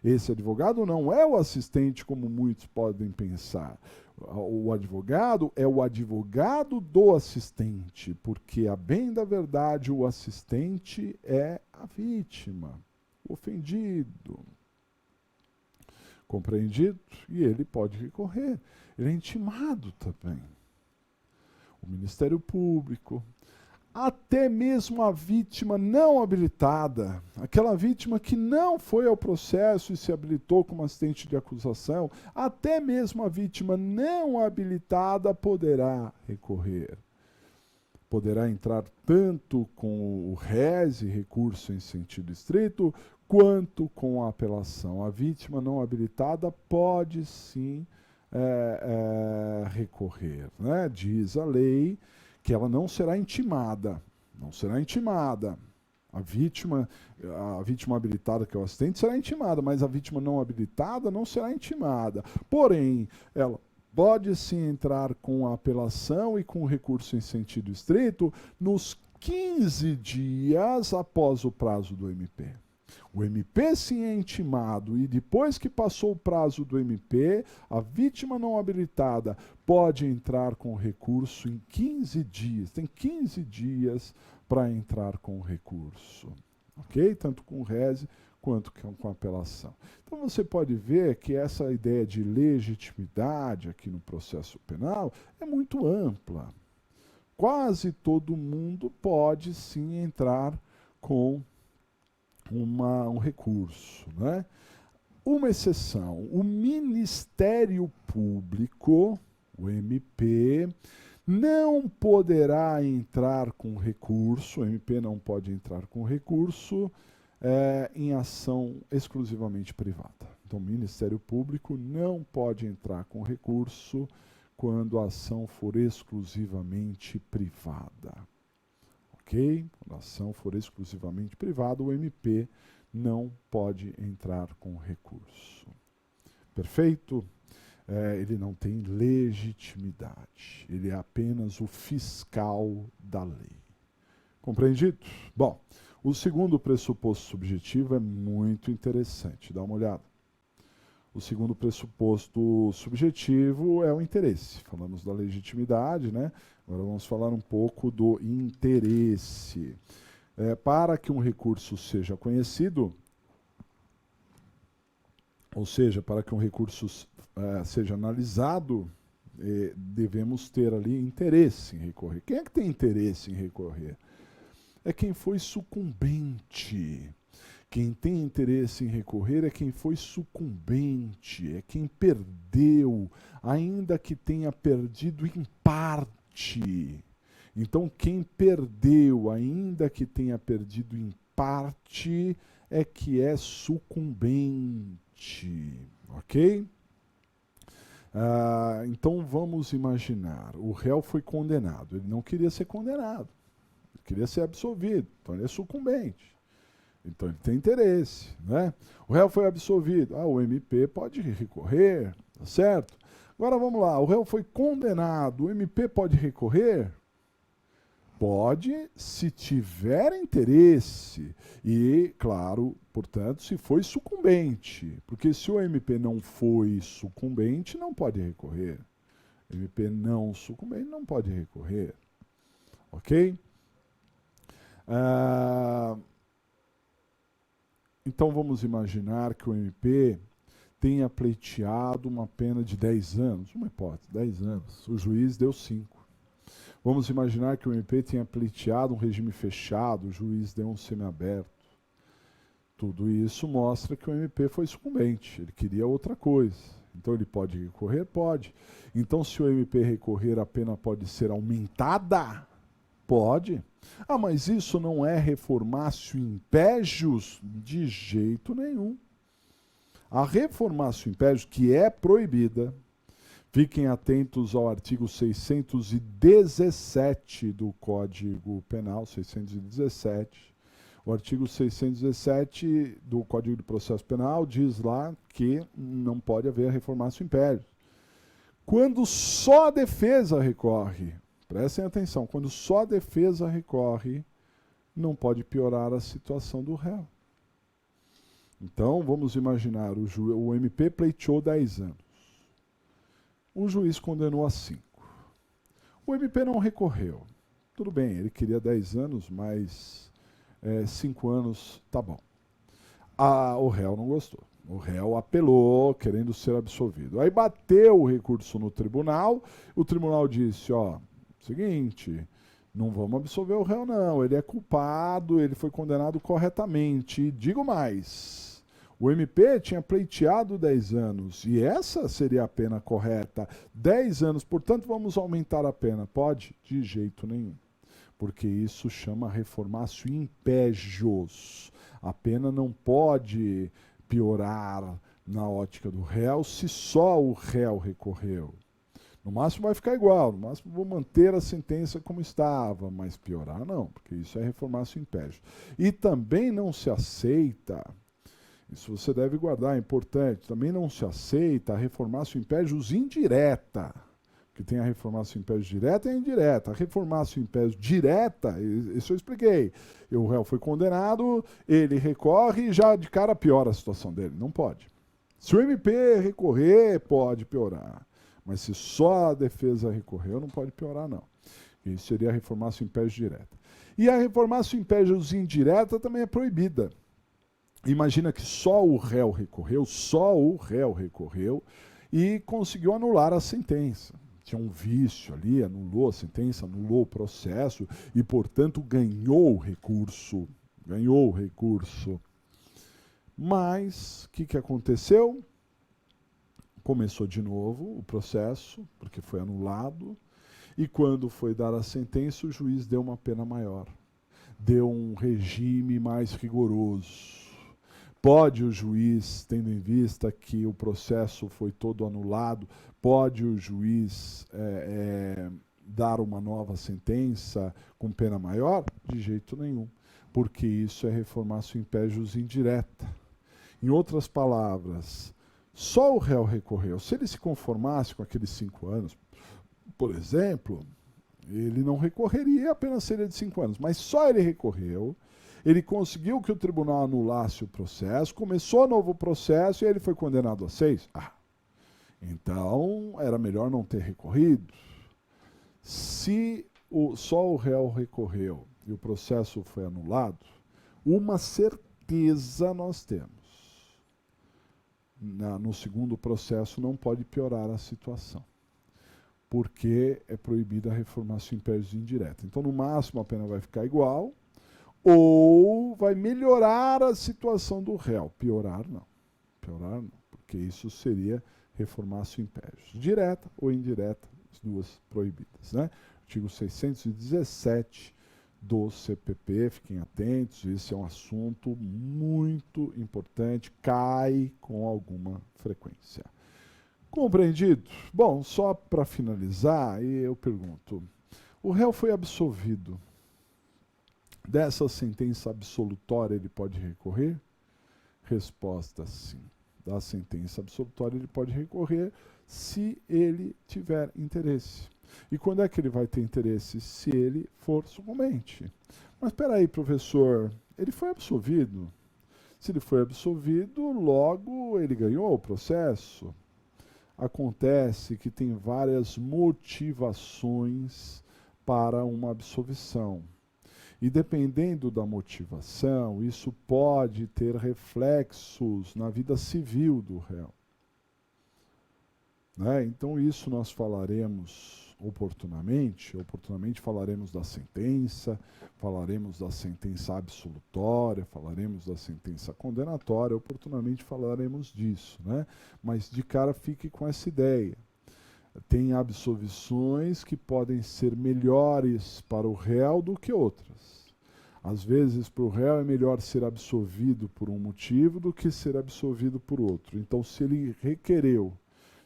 Esse advogado não é o assistente, como muitos podem pensar. O advogado é o advogado do assistente, porque, a bem da verdade, o assistente é a vítima, o ofendido. Compreendido? E ele pode recorrer. Ele é intimado também. O Ministério Público, até mesmo a vítima não habilitada, aquela vítima que não foi ao processo e se habilitou como assistente de acusação, até mesmo a vítima não habilitada poderá recorrer. Poderá entrar tanto com o rese, recurso em sentido estrito, quanto com a apelação. A vítima não habilitada pode sim recorrer, né? Diz a lei que ela não será intimada. Não será intimada. A vítima habilitada, que é o assistente, será intimada, mas a vítima não habilitada não será intimada. Porém, ela pode sim entrar com a apelação e com o recurso em sentido estrito nos 15 dias após o prazo do MP. O MP sim é intimado e depois que passou o prazo do MP, a vítima não habilitada pode entrar com recurso em 15 dias. Tem 15 dias para entrar com o recurso. Ok? Tanto com rese quanto com apelação. Então você pode ver que essa ideia de legitimidade aqui no processo penal é muito ampla. Quase todo mundo pode sim entrar com um recurso, né? Uma exceção, o Ministério Público, o MP, não poderá entrar com recurso, o MP não pode entrar com recurso em ação exclusivamente privada. Então, o Ministério Público não pode entrar com recurso quando a ação for exclusivamente privada. Ok? Quando a ação for exclusivamente privada, o MP não pode entrar com recurso. Perfeito? Ele não tem legitimidade. Ele é apenas o fiscal da lei. Compreendido? Bom, o segundo pressuposto subjetivo é muito interessante. Dá uma olhada. O segundo pressuposto subjetivo é o interesse. Falamos da legitimidade, né? Agora vamos falar um pouco do interesse. Para que um recurso seja conhecido, ou seja, para que um recurso seja analisado, devemos ter ali interesse em recorrer. Quem é que tem interesse em recorrer? É quem foi sucumbente. Quem tem interesse em recorrer é quem foi sucumbente, é quem perdeu, ainda que tenha perdido em parte. Então, quem perdeu, ainda que tenha perdido em parte, é que é sucumbente. Ok? Então, vamos imaginar: o réu foi condenado, ele não queria ser condenado, ele queria ser absolvido, então ele é sucumbente. Então ele tem interesse, né? O réu foi absolvido. O MP pode recorrer, tá certo? Agora vamos lá, o réu foi condenado, o MP pode recorrer? Pode, se tiver interesse. E, claro, portanto, se foi sucumbente. Porque se o MP não foi sucumbente, não pode recorrer. O MP não sucumbente não pode recorrer. Ok? Então vamos imaginar que o MP tenha pleiteado uma pena de 10 anos, uma hipótese, 10 anos. O juiz deu 5. Vamos imaginar que o MP tenha pleiteado um regime fechado, o juiz deu um semiaberto. Tudo isso mostra que o MP foi sucumbente, ele queria outra coisa. Então ele pode recorrer? Pode. Então se o MP recorrer, a pena pode ser aumentada? Pode. Mas isso não é reformatio impegius? De jeito nenhum. A reformatio impegius, que é proibida, fiquem atentos ao artigo 617 do Código Penal, 617. O artigo 617 do Código de Processo Penal diz lá que não pode haver reformatio impegius. Quando só a defesa recorre, prestem atenção, quando só a defesa recorre, não pode piorar a situação do réu. Então, vamos imaginar, o MP pleiteou 10 anos. O juiz condenou a 5. O MP não recorreu. Tudo bem, ele queria 10 anos, mas 5 anos tá bom. O réu não gostou. O réu apelou, querendo ser absolvido. Aí bateu o recurso no tribunal, o tribunal disse, seguinte, não vamos absolver o réu não, ele é culpado, ele foi condenado corretamente. E digo mais, o MP tinha pleiteado 10 anos, e essa seria a pena correta, 10 anos, portanto vamos aumentar a pena. Pode? De jeito nenhum, porque isso chama reformatio impegius. A pena não pode piorar na ótica do réu se só o réu recorreu. No máximo vai ficar igual, no máximo vou manter a sentença como estava, mas piorar não, porque isso é reformácio império. E também não se aceita, isso você deve guardar, é importante, também não se aceita a reformácio império indireta, que tem a reformácio império direta e a indireta. A reformácio império direta, isso eu expliquei, o réu foi condenado, ele recorre e já de cara piora a situação dele, não pode. Se o MP recorrer, pode piorar. Mas se só a defesa recorreu, não pode piorar, não. Isso seria a reformácio império direta. E a reformácio império indireta também é proibida. Imagina que só o réu recorreu e conseguiu anular a sentença. Tinha um vício ali, anulou a sentença, anulou o processo e, portanto, ganhou o recurso. Ganhou o recurso. Mas, o que aconteceu? Começou de novo o processo, porque foi anulado, e quando foi dar a sentença, o juiz deu uma pena maior, deu um regime mais rigoroso. Pode o juiz, tendo em vista que o processo foi todo anulado, pode o juiz dar uma nova sentença com pena maior? De jeito nenhum, porque isso é reformácio império indireta. Em outras palavras, só o réu recorreu. Se ele se conformasse com aqueles 5 anos, por exemplo, ele não recorreria, apenas seria de 5 anos. Mas só ele recorreu, ele conseguiu que o tribunal anulasse o processo, começou novo processo e ele foi condenado a 6. Então era melhor não ter recorrido. Se só o réu recorreu e o processo foi anulado, uma certeza nós temos. No segundo processo não pode piorar a situação, porque é proibida a reformácio império indireta. Então, no máximo, a pena vai ficar igual, ou vai melhorar a situação do réu. Piorar não, porque isso seria reformácio império. Direta ou indireta, as duas proibidas, né? Artigo 617 do CPP, fiquem atentos, esse é um assunto muito importante, cai com alguma frequência. Compreendido? Bom, só para finalizar, eu pergunto, o réu foi absolvido, dessa sentença absolutória ele pode recorrer? Resposta sim. Da sentença absolutória ele pode recorrer se ele tiver interesse. E quando é que ele vai ter interesse? Se ele for sucumbente. Mas espera aí, professor, ele foi absolvido. Se ele foi absolvido, logo ele ganhou o processo. Acontece que tem várias motivações para uma absolvição. E dependendo da motivação, isso pode ter reflexos na vida civil do réu. Né? Então isso nós falaremos oportunamente falaremos da sentença absolutória, falaremos da sentença condenatória, oportunamente falaremos disso, né? Mas de cara fique com essa ideia. Tem absolvições que podem ser melhores para o réu do que outras. Às vezes, para o réu é melhor ser absolvido por um motivo do que ser absolvido por outro. Então, se ele requereu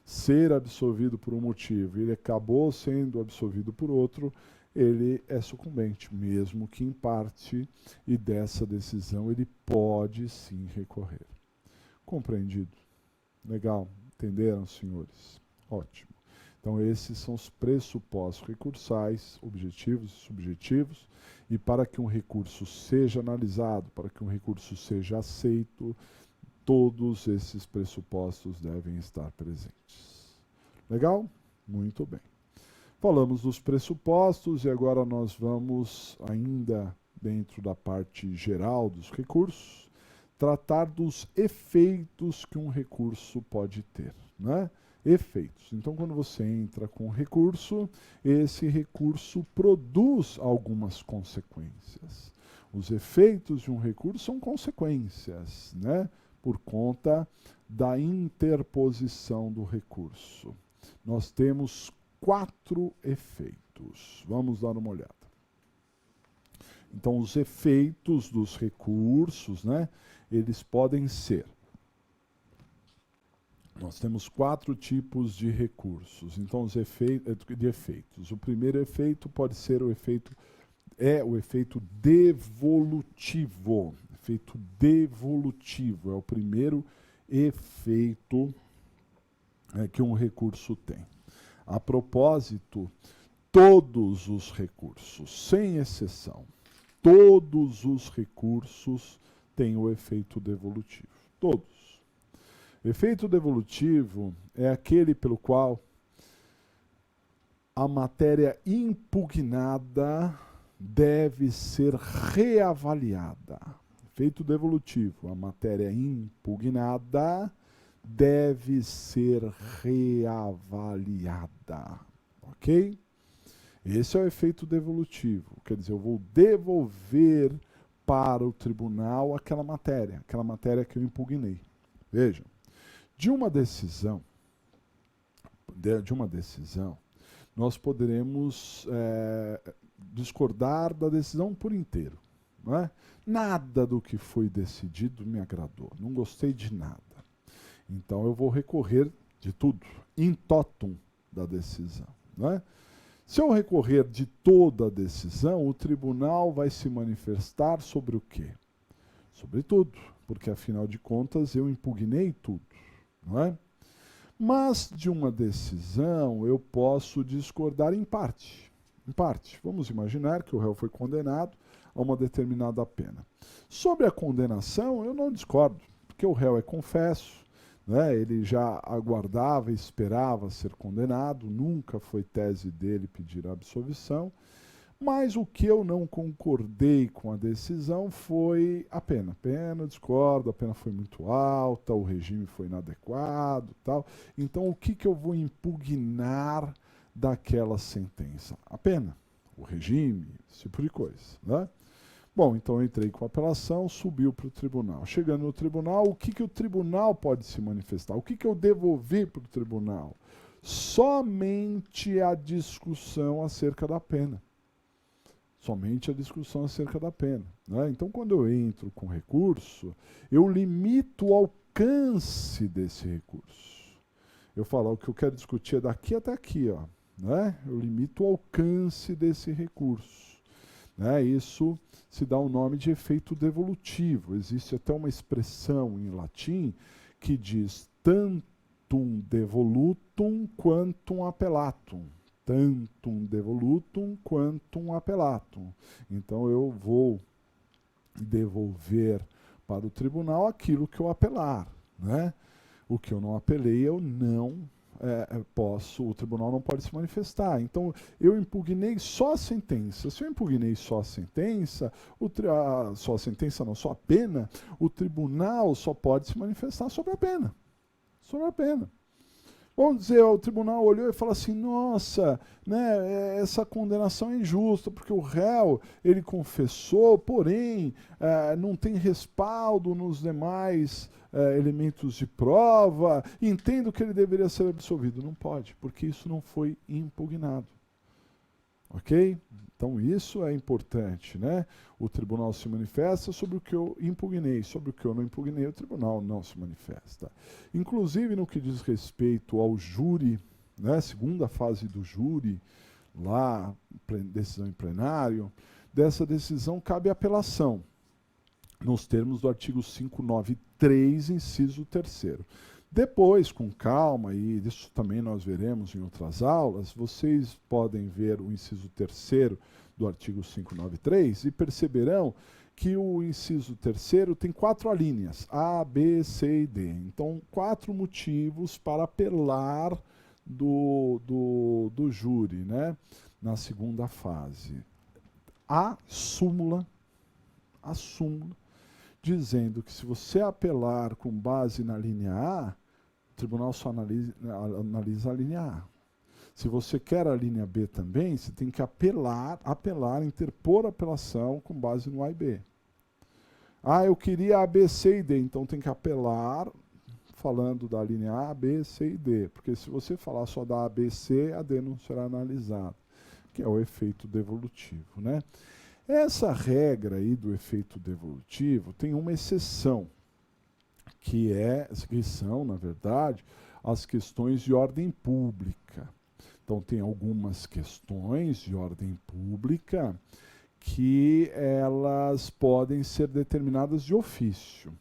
ser absolvido por um motivo e ele acabou sendo absolvido por outro, ele é sucumbente, mesmo que em parte, e dessa decisão ele pode sim recorrer. Compreendido? Legal? Entenderam, senhores? Ótimo. Então, esses são os pressupostos recursais, objetivos e subjetivos, e para que um recurso seja analisado, para que um recurso seja aceito, todos esses pressupostos devem estar presentes. Legal? Muito bem. Falamos dos pressupostos e agora nós vamos, ainda dentro da parte geral dos recursos, tratar dos efeitos que um recurso pode ter, né? Efeitos. Então, quando você entra com recurso, esse recurso produz algumas consequências. Os efeitos de um recurso são consequências, né? Por conta da interposição do recurso. Nós temos 4 efeitos. Vamos dar uma olhada. Então, os efeitos dos recursos, né, eles podem ser Nós temos 4 tipos de recursos, então de efeitos. O primeiro efeito pode ser o efeito devolutivo. Efeito devolutivo é o primeiro efeito que um recurso tem. A propósito, todos os recursos, sem exceção, todos os recursos têm o efeito devolutivo. Todos. Efeito devolutivo é aquele pelo qual a matéria impugnada deve ser reavaliada. Efeito devolutivo, a matéria impugnada deve ser reavaliada. Ok? Esse é o efeito devolutivo. Quer dizer, eu vou devolver para o tribunal aquela matéria que eu impugnei. Vejam. De uma decisão, nós poderemos discordar da decisão por inteiro. Não é? Nada do que foi decidido me agradou, não gostei de nada. Então eu vou recorrer de tudo, in totum da decisão. Não é? Se eu recorrer de toda a decisão, o tribunal vai se manifestar sobre o quê? Sobre tudo, porque afinal de contas eu impugnei tudo. Não é? Mas de uma decisão eu posso discordar em parte. Em parte. Vamos imaginar que o réu foi condenado a uma determinada pena. Sobre a condenação, eu não discordo, porque o réu é confesso, né? Ele já aguardava e esperava ser condenado, nunca foi tese dele pedir a absolvição. Mas o que eu não concordei com a decisão foi a pena. A pena, discordo, a pena foi muito alta, o regime foi inadequado, tal. Então, o que eu vou impugnar daquela sentença? A pena, o regime, esse tipo de coisa, né? Bom, então eu entrei com a apelação, subiu para o tribunal. Chegando no tribunal, o que o tribunal pode se manifestar? O que eu devolvi para o tribunal? Somente a discussão acerca da pena. Somente a discussão acerca da pena. Né? Então, quando eu entro com recurso, eu limito o alcance desse recurso. Eu falo, o que eu quero discutir é daqui até aqui. Ó, né? Eu limito o alcance desse recurso. Né? Isso se dá o nome de efeito devolutivo. Existe até uma expressão em latim que diz tantum devolutum quantum appellatum. Tantum devolutum quantum appellatum. Então eu vou devolver para o tribunal aquilo que eu apelar. Né? O que eu não apelei, eu não posso, o tribunal não pode se manifestar. Então eu impugnei só a sentença. Se eu impugnei só a sentença, só a pena, o tribunal só pode se manifestar sobre a pena. Sobre a pena. Vamos dizer, o tribunal olhou e falou assim, nossa, né, essa condenação é injusta, porque o réu, ele confessou, porém, não tem respaldo nos demais elementos de prova, entendo que ele deveria ser absolvido. Não pode, porque isso não foi impugnado. Ok? Então isso é importante, né? O tribunal se manifesta sobre o que eu impugnei, sobre o que eu não impugnei, o tribunal não se manifesta. Inclusive no que diz respeito ao júri, né? Segunda fase do júri, lá, decisão em plenário, dessa decisão cabe apelação, nos termos do artigo 593, inciso 3º. Depois, com calma, e isso também nós veremos em outras aulas, vocês podem ver o inciso 3º do artigo 593 e perceberão que o inciso 3º tem 4 alíneas, A, B, C e D. Então, 4 motivos para apelar do júri, né, na segunda fase. A súmula, dizendo que se você apelar com base na linha A, o tribunal só analisa a linha A. Se você quer a linha B também, você tem que apelar, interpor apelação com base no A e B. Ah, eu queria A, B, C e D, então tem que apelar falando da linha A, B, C e D. Porque se você falar só da A, B, C, a D não será analisada, que é o efeito devolutivo, né? Essa regra aí do efeito devolutivo tem uma exceção. que são, na verdade, as questões de ordem pública. Então, tem algumas questões de ordem pública que elas podem ser determinadas de ofício.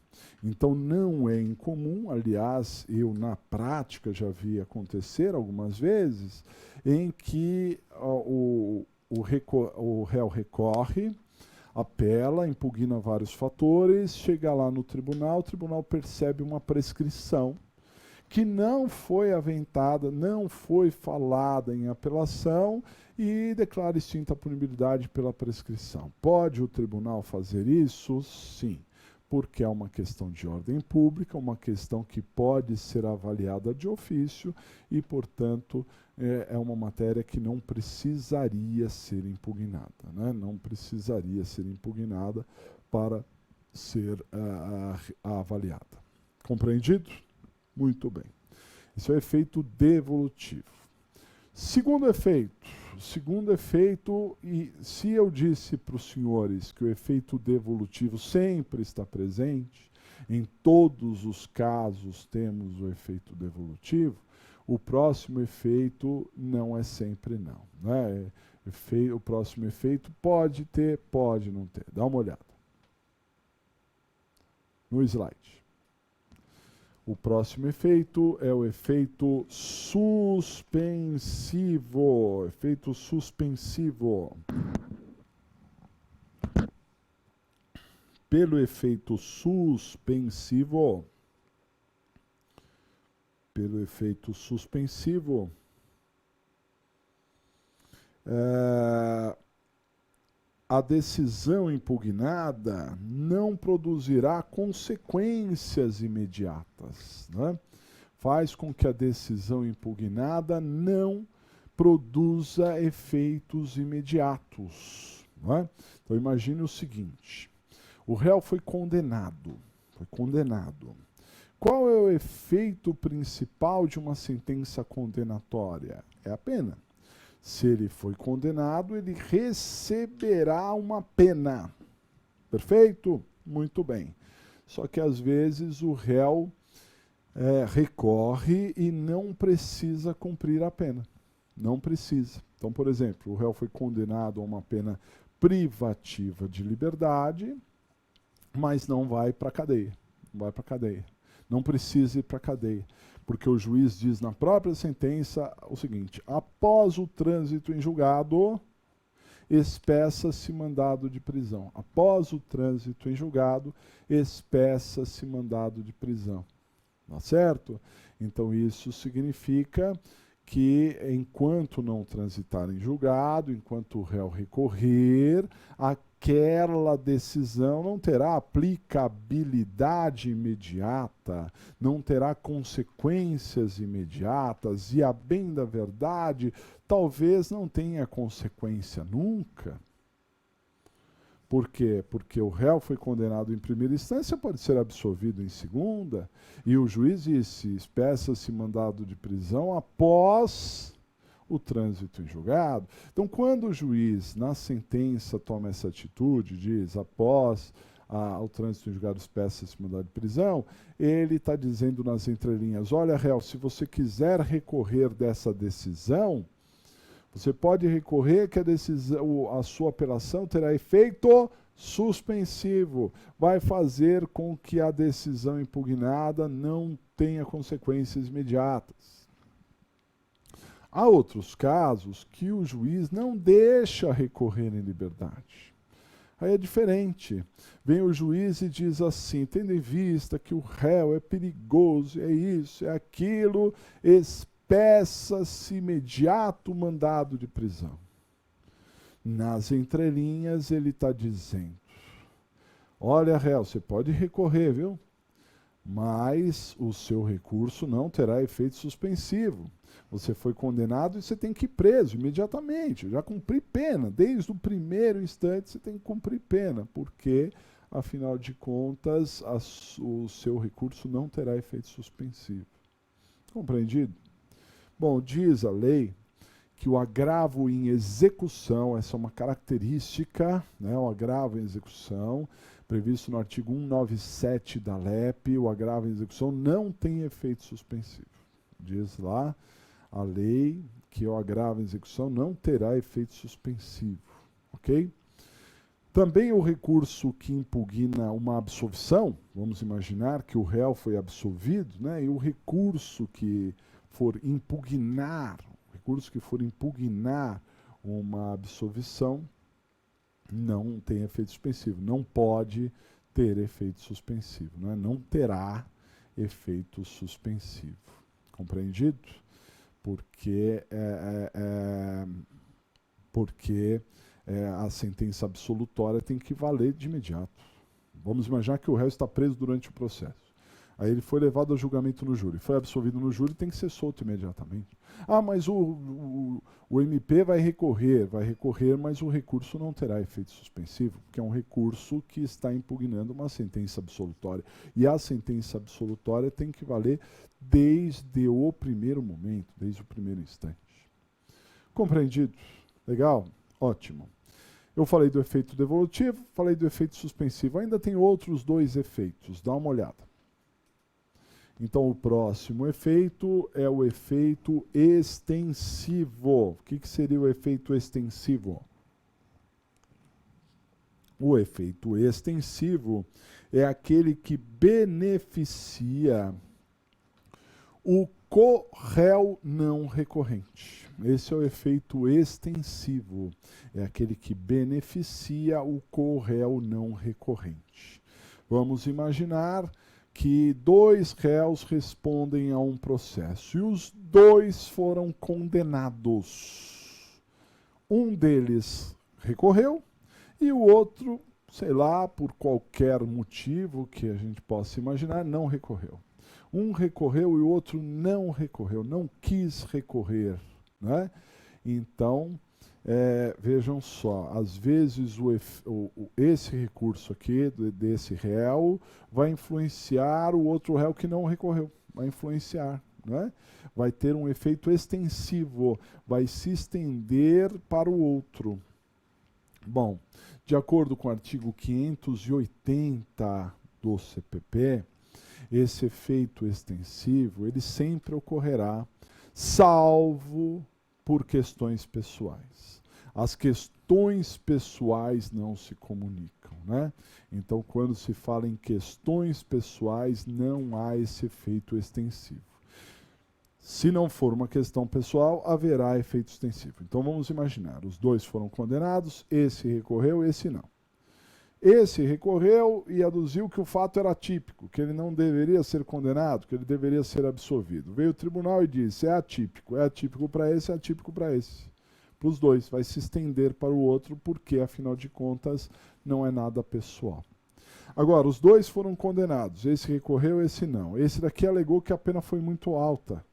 Então, não é incomum, aliás, eu na prática já vi acontecer algumas vezes, em que o réu recorre, apela, impugna vários fatores, chega lá no tribunal, o tribunal percebe uma prescrição que não foi aventada, não foi falada em apelação e declara extinta a punibilidade pela prescrição. Pode o tribunal fazer isso? Sim, porque é uma questão de ordem pública, uma questão que pode ser avaliada de ofício e, portanto, é uma matéria que não precisaria ser impugnada, né? Não precisaria ser impugnada para ser avaliada. Compreendido? Muito bem. Isso é efeito devolutivo. Segundo efeito, e se eu disse para os senhores que o efeito devolutivo sempre está presente, em todos os casos temos o efeito devolutivo, o próximo efeito não é sempre não, né? O próximo efeito pode ter, pode não ter. Dá uma olhada no slide. O próximo efeito é o efeito suspensivo. Efeito suspensivo. Pelo efeito suspensivo, a decisão impugnada não produzirá consequências imediatas, né? Faz com que a decisão impugnada não produza efeitos imediatos, né? Então imagine o seguinte, o réu foi condenado. Qual é o efeito principal de uma sentença condenatória? É a pena. Se ele foi condenado, ele receberá uma pena. Perfeito? Muito bem. Só que às vezes o réu recorre e não precisa cumprir a pena. Não precisa. Então, por exemplo, o réu foi condenado a uma pena privativa de liberdade, mas não vai para a cadeia. Não vai para a cadeia. Não precisa ir para a cadeia. Porque o juiz diz na própria sentença o seguinte: após o trânsito em julgado, espeça-se mandado de prisão. Após o trânsito em julgado, espeça-se mandado de prisão. Tá certo? Então isso significa que enquanto não transitar em julgado, enquanto o réu recorrer, aquela decisão não terá aplicabilidade imediata, não terá consequências imediatas e, a bem da verdade, talvez não tenha consequência nunca. Por quê? Porque o réu foi condenado em primeira instância, pode ser absolvido em segunda, e o juiz disse, espeça-se mandado de prisão após o trânsito em julgado. Então, quando o juiz, na sentença, toma essa atitude, diz, após o trânsito em julgado, espeça-se mandado de prisão, ele está dizendo nas entrelinhas, olha, réu, se você quiser recorrer dessa decisão, você pode recorrer que a sua apelação terá efeito suspensivo. Vai fazer com que a decisão impugnada não tenha consequências imediatas. Há outros casos que o juiz não deixa recorrer em liberdade. Aí é diferente. Vem o juiz e diz assim, tendo em vista que o réu é perigoso, é isso, é aquilo, peça-se imediato mandado de prisão. Nas entrelinhas ele está dizendo, olha, réu, você pode recorrer, viu? Mas o seu recurso não terá efeito suspensivo. Você foi condenado e você tem que ir preso imediatamente, já cumprir pena. Desde o primeiro instante você tem que cumprir pena, porque, afinal de contas, o seu recurso não terá efeito suspensivo. Compreendido? Bom, diz a lei que o agravo em execução, essa é uma característica, né, o agravo em execução, previsto no artigo 197 da LEP, o agravo em execução não tem efeito suspensivo. Diz lá a lei que o agravo em execução não terá efeito suspensivo, ok? Também o recurso que impugna uma absolvição, vamos imaginar que o réu foi absolvido, né? E o recurso que for impugnar uma absolvição não tem efeito suspensivo, não pode ter efeito suspensivo, né? Não terá efeito suspensivo. Compreendido? Porque a sentença absolutória tem que valer de imediato. Vamos imaginar que o réu está preso durante o processo. Aí ele foi levado a julgamento no júri. Foi absolvido no júri, tem que ser solto imediatamente. Ah, mas o MP vai recorrer, mas o recurso não terá efeito suspensivo, porque é um recurso que está impugnando uma sentença absolutória. E a sentença absolutória tem que valer desde o primeiro momento, desde o primeiro instante. Compreendido? Legal? Ótimo. Eu falei do efeito devolutivo, falei do efeito suspensivo. Ainda tem outros dois efeitos. Dá uma olhada. Então, o próximo efeito é o efeito extensivo. O que seria o efeito extensivo? O efeito extensivo é aquele que beneficia o co-réu não recorrente. Esse é o efeito extensivo. É aquele que beneficia o co-réu não recorrente. Vamos imaginar que dois réus respondem a um processo e os dois foram condenados. Um deles recorreu e o outro, sei lá, por qualquer motivo que a gente possa imaginar, não recorreu. Um recorreu e o outro não recorreu, não quis recorrer, né? Então, vejam só, às vezes esse recurso aqui, desse réu, vai influenciar o outro réu que não recorreu, vai influenciar, né? Vai ter um efeito extensivo, vai se estender para o outro. Bom, de acordo com o artigo 580 do CPP, esse efeito extensivo, ele sempre ocorrerá, salvo por questões pessoais. As questões pessoais não se comunicam, né? Então, quando se fala em questões pessoais, não há esse efeito extensivo. Se não for uma questão pessoal, haverá efeito extensivo. Então, vamos imaginar, os dois foram condenados, esse recorreu, esse não. Esse recorreu e aduziu que o fato era atípico, que ele não deveria ser condenado, que ele deveria ser absolvido. Veio o tribunal e disse, é atípico para esse, é atípico para esse. Para os dois, vai se estender para o outro, porque, afinal de contas, não é nada pessoal. Agora, os dois foram condenados, esse recorreu, esse não. Esse daqui alegou que a pena foi muito alta,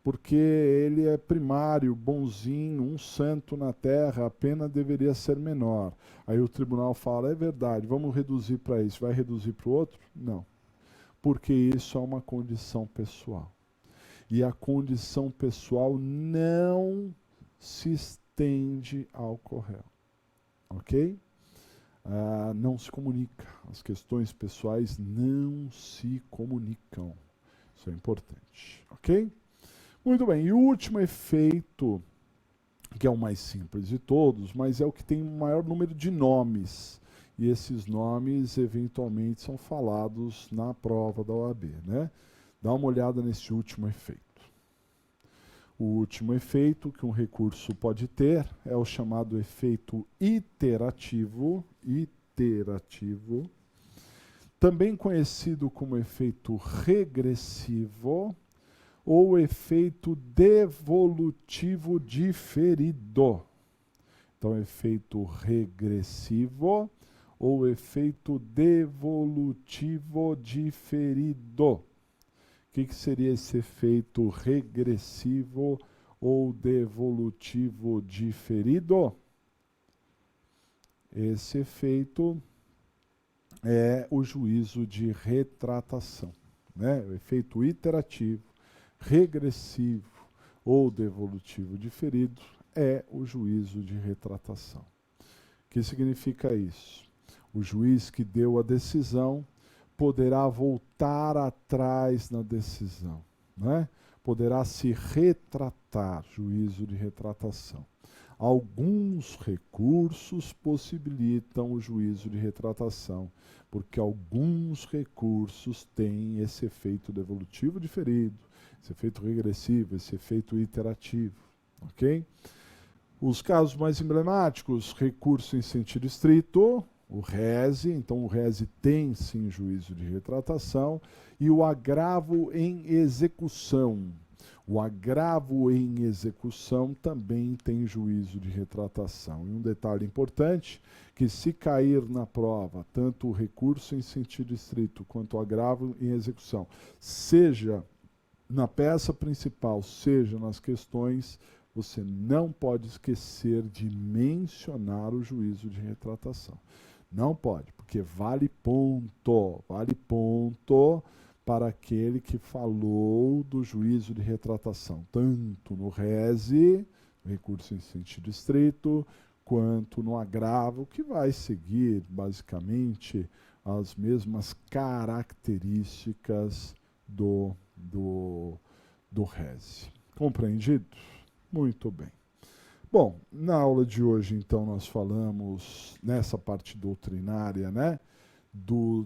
porque ele é primário, bonzinho, um santo na terra, a pena deveria ser menor. Aí o tribunal fala, é verdade, vamos reduzir para isso. Vai reduzir para o outro? Não. Porque isso é uma condição pessoal. E a condição pessoal não se estende ao co-réu. Ok? Não se comunica. As questões pessoais não se comunicam. Isso é importante. Ok? Muito bem, e o último efeito, que é o mais simples de todos, mas é o que tem o maior número de nomes. E esses nomes, eventualmente, são falados na prova da OAB, né? Dá uma olhada nesse último efeito. O último efeito que um recurso pode ter é o chamado efeito iterativo, também conhecido como efeito regressivo, ou efeito devolutivo diferido. Então, efeito regressivo ou efeito devolutivo diferido. O que seria esse efeito regressivo ou devolutivo diferido? Esse efeito é o juízo de retratação, né? O efeito iterativo, regressivo ou devolutivo diferido é o juízo de retratação. O que significa isso? O juiz que deu a decisão poderá voltar atrás na decisão, né? Poderá se retratar, juízo de retratação. Alguns recursos possibilitam o juízo de retratação, porque alguns recursos têm esse efeito devolutivo diferido, esse efeito regressivo, esse efeito iterativo, ok? Os casos mais emblemáticos, recurso em sentido estrito, o rese, então o rese tem sim juízo de retratação, e o agravo em execução. O agravo em execução também tem juízo de retratação. E um detalhe importante, que se cair na prova, tanto o recurso em sentido estrito quanto o agravo em execução, seja na peça principal, seja nas questões, você não pode esquecer de mencionar o juízo de retratação. Não pode, porque vale ponto para aquele que falou do juízo de retratação, tanto no rese, recurso em sentido estrito, quanto no agravo, que vai seguir basicamente as mesmas características do rese. Compreendido? Muito bem. Bom, na aula de hoje, então, nós falamos nessa parte doutrinária, né,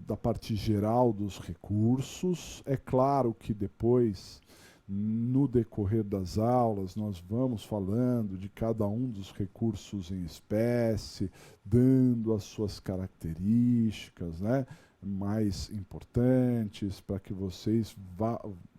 da parte geral dos recursos. É claro que depois, no decorrer das aulas, nós vamos falando de cada um dos recursos em espécie, dando as suas características, né, mais importantes, para que vocês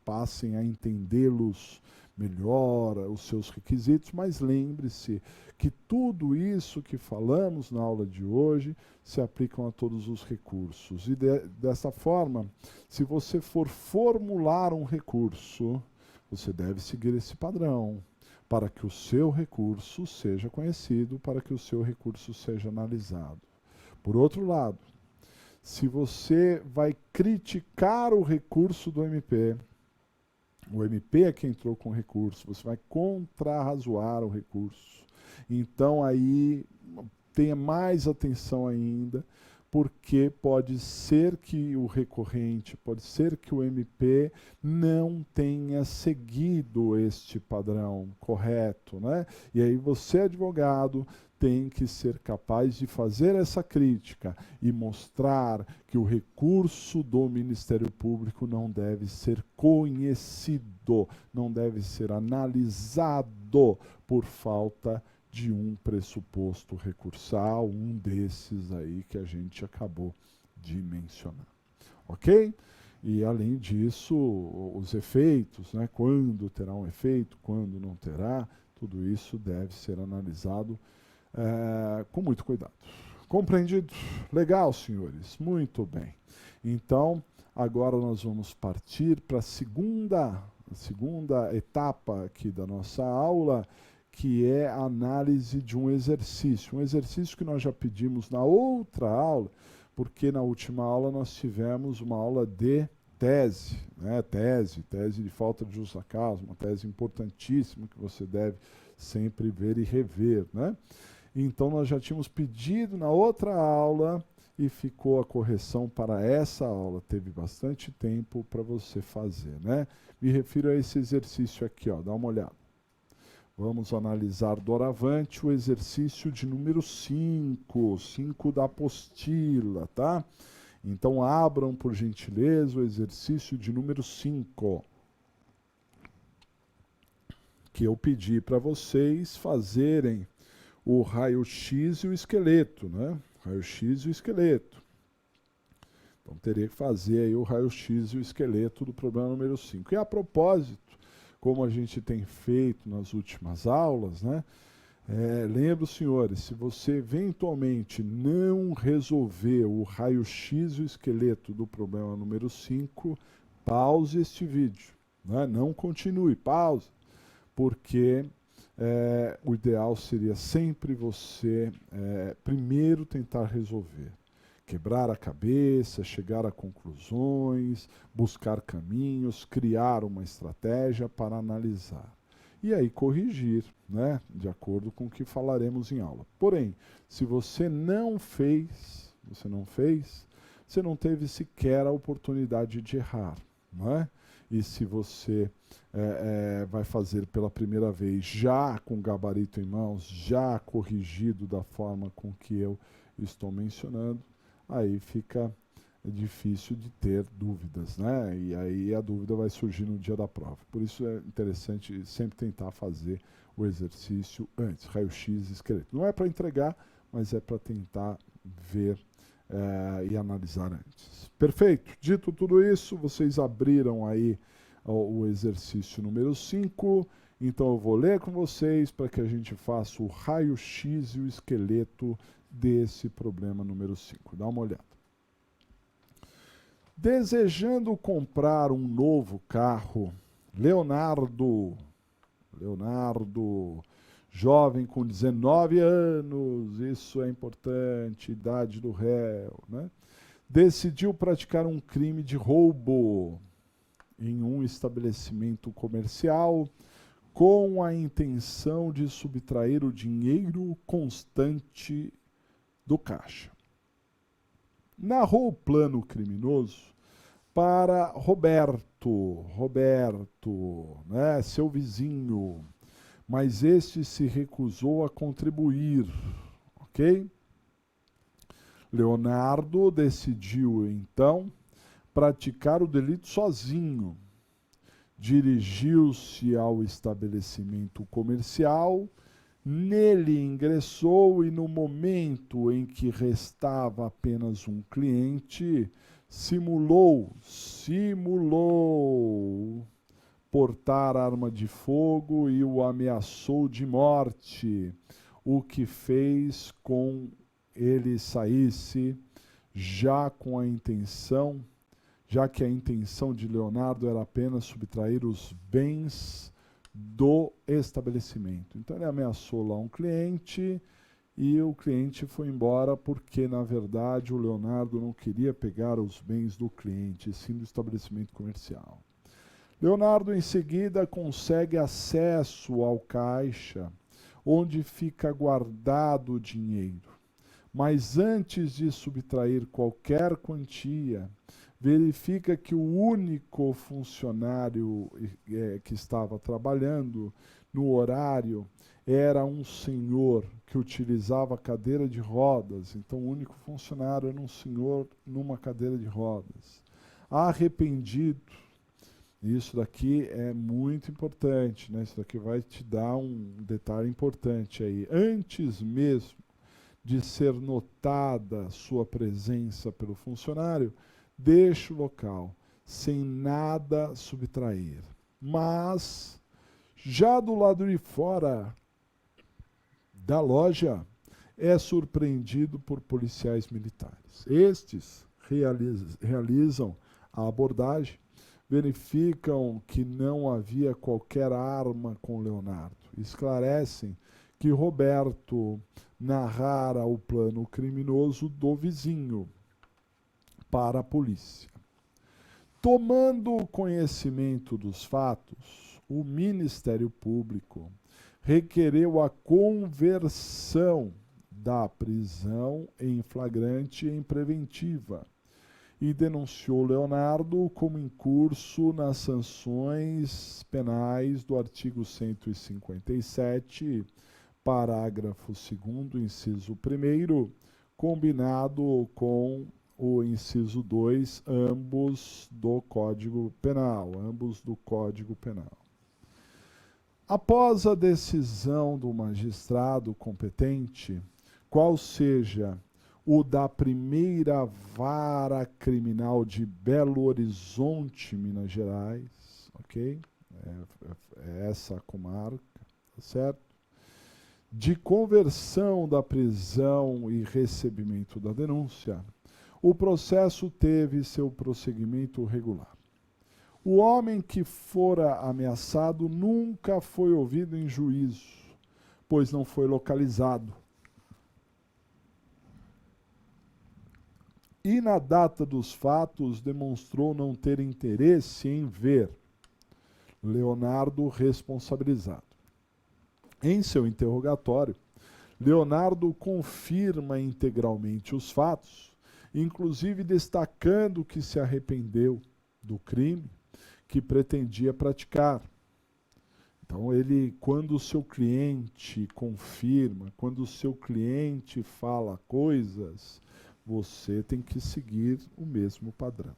passem a entendê-los melhor, os seus requisitos, mas lembre-se que tudo isso que falamos na aula de hoje se aplicam a todos os recursos. E dessa forma, se você for formular um recurso, você deve seguir esse padrão para que o seu recurso seja conhecido, para que o seu recurso seja analisado. Por outro lado, se você vai criticar o recurso do MP, o MP é quem entrou com o recurso, você vai contrarrazoar o recurso. Então aí tenha mais atenção ainda, porque pode ser que o recorrente, pode ser que o MP não tenha seguido este padrão correto, né? E aí você, advogado, tem que ser capaz de fazer essa crítica e mostrar que o recurso do Ministério Público não deve ser conhecido, não deve ser analisado por falta de um pressuposto recursal, um desses aí que a gente acabou de mencionar. Ok? E, além disso, os efeitos, né? Quando terá um efeito, quando não terá, tudo isso deve ser analisado com muito cuidado. Compreendido? Legal, senhores? Muito bem. Então, agora nós vamos partir para a segunda etapa aqui da nossa aula, que é a análise de um exercício. Um exercício que nós já pedimos na outra aula, porque na última aula nós tivemos uma aula de tese, né? Tese de falta de justa causa, uma tese importantíssima que você deve sempre ver e rever, né? Então nós já tínhamos pedido na outra aula e ficou a correção para essa aula. Teve bastante tempo para você fazer, né? Me refiro a esse exercício aqui, ó, dá uma olhada. Vamos analisar doravante o exercício de número 5 da apostila, tá? Então abram, por gentileza, o exercício de número 5, que eu pedi para vocês fazerem o raio-x e o esqueleto, né? Raio-x e o esqueleto. Então teria que fazer aí o raio-x e o esqueleto do problema número 5. E a propósito, como a gente tem feito nas últimas aulas, né? Lembro, senhores, se você eventualmente não resolver o raio-x e o esqueleto do problema número 5, pause este vídeo, né? Não continue, pause, porque o ideal seria sempre você primeiro tentar resolver. Quebrar a cabeça, chegar a conclusões, buscar caminhos, criar uma estratégia para analisar. E aí corrigir, né, de acordo com o que falaremos em aula. Porém, se você não fez, você não fez, você não teve sequer a oportunidade de errar, não é? E se você vai fazer pela primeira vez, já com o gabarito em mãos, já corrigido da forma com que eu estou mencionando, aí fica difícil de ter dúvidas, né? E aí a dúvida vai surgir no dia da prova. Por isso é interessante sempre tentar fazer o exercício antes, raio-x, esqueleto. Não é para entregar, mas é para tentar ver e analisar antes. Perfeito. Dito tudo isso, vocês abriram aí o exercício número 5. Então eu vou ler com vocês para que a gente faça o raio-x e o esqueleto desse problema número 5. Dá uma olhada. Desejando comprar um novo carro, Leonardo, jovem com 19 anos, isso é importante, idade do réu, né? Decidiu praticar um crime de roubo em um estabelecimento comercial com a intenção de subtrair o dinheiro constante do caixa. Narrou o plano criminoso para Roberto, né, seu vizinho, mas este se recusou a contribuir, ok? Leonardo decidiu, então, praticar o delito sozinho. Dirigiu-se ao estabelecimento comercial, nele ingressou e, no momento em que restava apenas um cliente, simulou portar arma de fogo e o ameaçou de morte, o que fez com ele saísse já que a intenção de Leonardo era apenas subtrair os bens do estabelecimento. Então ele ameaçou lá um cliente e o cliente foi embora porque, na verdade, o Leonardo não queria pegar os bens do cliente, sim do estabelecimento comercial. Leonardo, em seguida, consegue acesso ao caixa, onde fica guardado o dinheiro. Mas antes de subtrair qualquer quantia, verifica que o único funcionário que estava trabalhando no horário era um senhor que utilizava cadeira de rodas. Então, o único funcionário era um senhor numa cadeira de rodas. Arrependido, isso daqui é muito importante, né? Isso daqui vai te dar um detalhe importante aí. Antes mesmo de ser notada sua presença pelo funcionário, deixa o local, sem nada subtrair. Mas, já do lado de fora da loja, é surpreendido por policiais militares. Estes realizam a abordagem, verificam que não havia qualquer arma com Leonardo. Esclarecem que Roberto narrara o plano criminoso do vizinho para a polícia. Tomando conhecimento dos fatos, o Ministério Público requereu a conversão da prisão em flagrante em preventiva e denunciou Leonardo como incurso nas sanções penais do artigo 157, parágrafo 2º, inciso 1º, combinado com o inciso 2, ambos do Código Penal. Após a decisão do magistrado competente, qual seja o da primeira vara criminal de Belo Horizonte, Minas Gerais, ok? É essa a comarca, tá certo? De conversão da prisão e recebimento da denúncia, o processo teve seu prosseguimento regular. O homem que fora ameaçado nunca foi ouvido em juízo, pois não foi localizado. E na data dos fatos demonstrou não ter interesse em ver Leonardo responsabilizado. Em seu interrogatório, Leonardo confirma integralmente os fatos inclusive destacando que se arrependeu do crime que pretendia praticar. Então, quando o seu cliente confirma, quando o seu cliente fala coisas, você tem que seguir o mesmo padrão.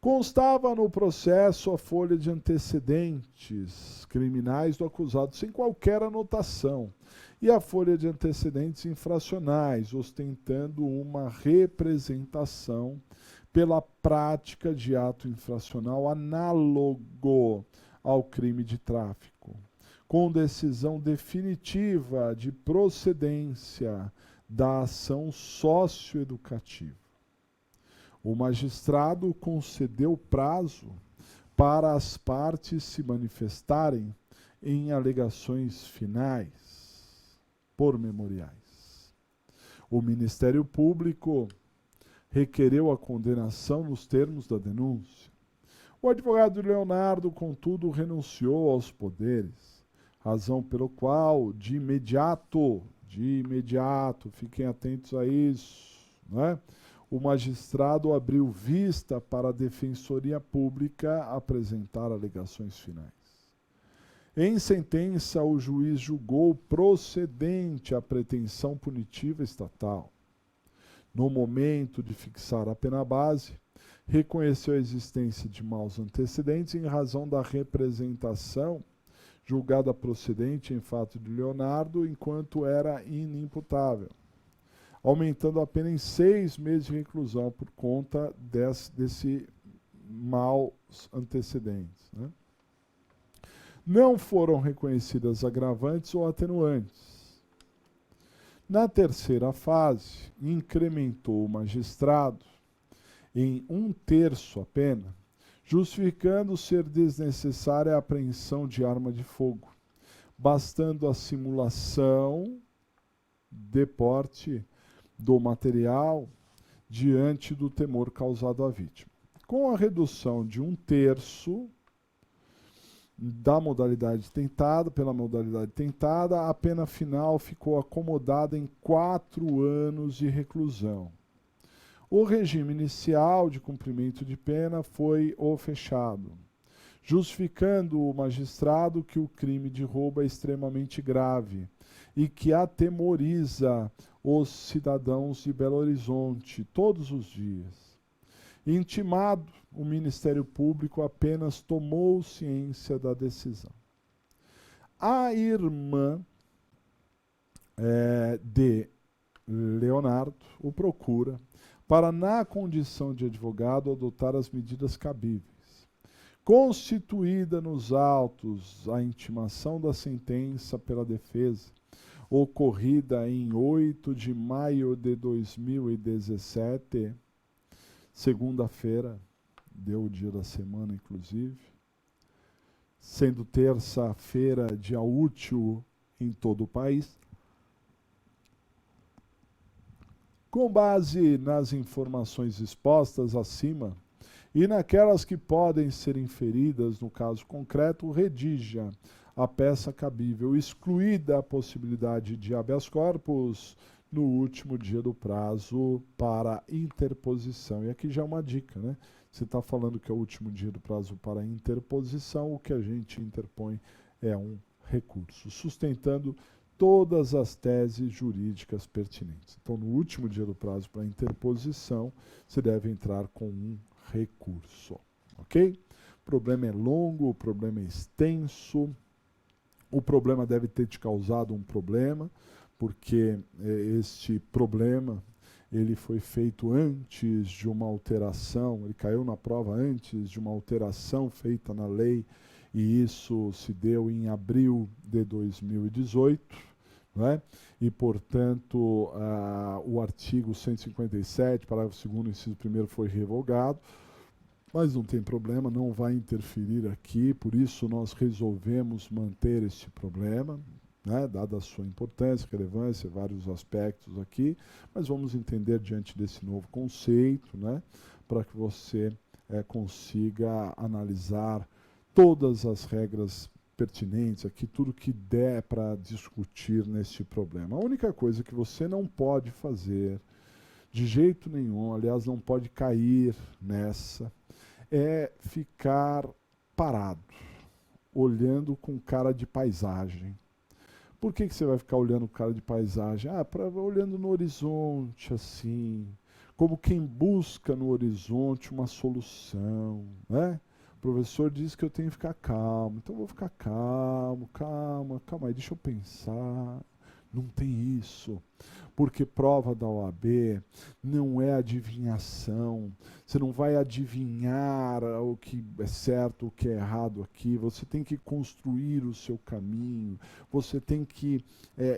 Constava no processo a folha de antecedentes criminais do acusado, sem qualquer anotação, e a folha de antecedentes infracionais, ostentando uma representação pela prática de ato infracional análogo ao crime de tráfico, com decisão definitiva de procedência da ação socioeducativa. O magistrado concedeu prazo para as partes se manifestarem em alegações finais, pormemoriais. O Ministério Público requereu a condenação nos termos da denúncia. O advogado Leonardo, contudo, renunciou aos poderes, razão pelo qual, de imediato, fiquem atentos a isso, né? O magistrado abriu vista para a Defensoria Pública apresentar alegações finais. Em sentença, o juiz julgou procedente a pretensão punitiva estatal. No momento de fixar a pena base, reconheceu a existência de maus antecedentes em razão da representação julgada procedente em fato de Leonardo enquanto era inimputável, aumentando a pena em 6 meses de reclusão por conta desse maus antecedentes, né? Não foram reconhecidas agravantes ou atenuantes. Na terceira fase, incrementou o magistrado em 1/3 a pena, justificando ser desnecessária a apreensão de arma de fogo, bastando a simulação de porte do material diante do temor causado à vítima. Com a redução de 1/3 da modalidade tentada, pela modalidade tentada, a pena final ficou acomodada em 4 anos de reclusão. O regime inicial de cumprimento de pena foi o fechado, justificando o magistrado que o crime de roubo é extremamente grave e que atemoriza os cidadãos de Belo Horizonte todos os dias. Intimado, o Ministério Público apenas tomou ciência da decisão. A irmã de Leonardo o procura para, na condição de advogado, adotar as medidas cabíveis. Constituída nos autos a intimação da sentença pela defesa, ocorrida em 8 de maio de 2017, segunda-feira, deu o dia da semana, inclusive, sendo terça-feira dia útil em todo o país. Com base nas informações expostas acima e naquelas que podem ser inferidas no caso concreto, redija a peça cabível, excluída a possibilidade de habeas corpus no último dia do prazo para interposição. E aqui já é uma dica, né? Você está falando que é o último dia do prazo para interposição, o que a gente interpõe é um recurso, sustentando todas as teses jurídicas pertinentes. Então, no último dia do prazo para interposição, você deve entrar com um recurso, ok? O problema é longo, o problema é extenso, o problema deve ter te causado um problema, porque este problema ele foi feito antes de uma alteração, ele caiu na prova antes de uma alteração feita na lei, e isso se deu em abril de 2018, né? E, portanto, o artigo 157, parágrafo 2º, inciso 1º foi revogado, mas não tem problema, não vai interferir aqui, por isso nós resolvemos manter este problema, né, dada a sua importância, relevância, vários aspectos aqui, mas vamos entender diante desse novo conceito, né, para que você consiga analisar todas as regras pertinentes aqui, tudo que der para discutir neste problema. A única coisa que você não pode fazer de jeito nenhum, aliás, não pode cair nessa, é ficar parado, olhando com cara de paisagem. Por que você vai ficar olhando com cara de paisagem? Olhando no horizonte, assim, como quem busca no horizonte uma solução, né? O professor diz que eu tenho que ficar calmo, então eu vou ficar calmo, calma, calma aí, deixa eu pensar. Não tem isso, porque prova da OAB não é adivinhação. Você não vai adivinhar o que é certo, o que é errado aqui. Você tem que construir o seu caminho. Você tem que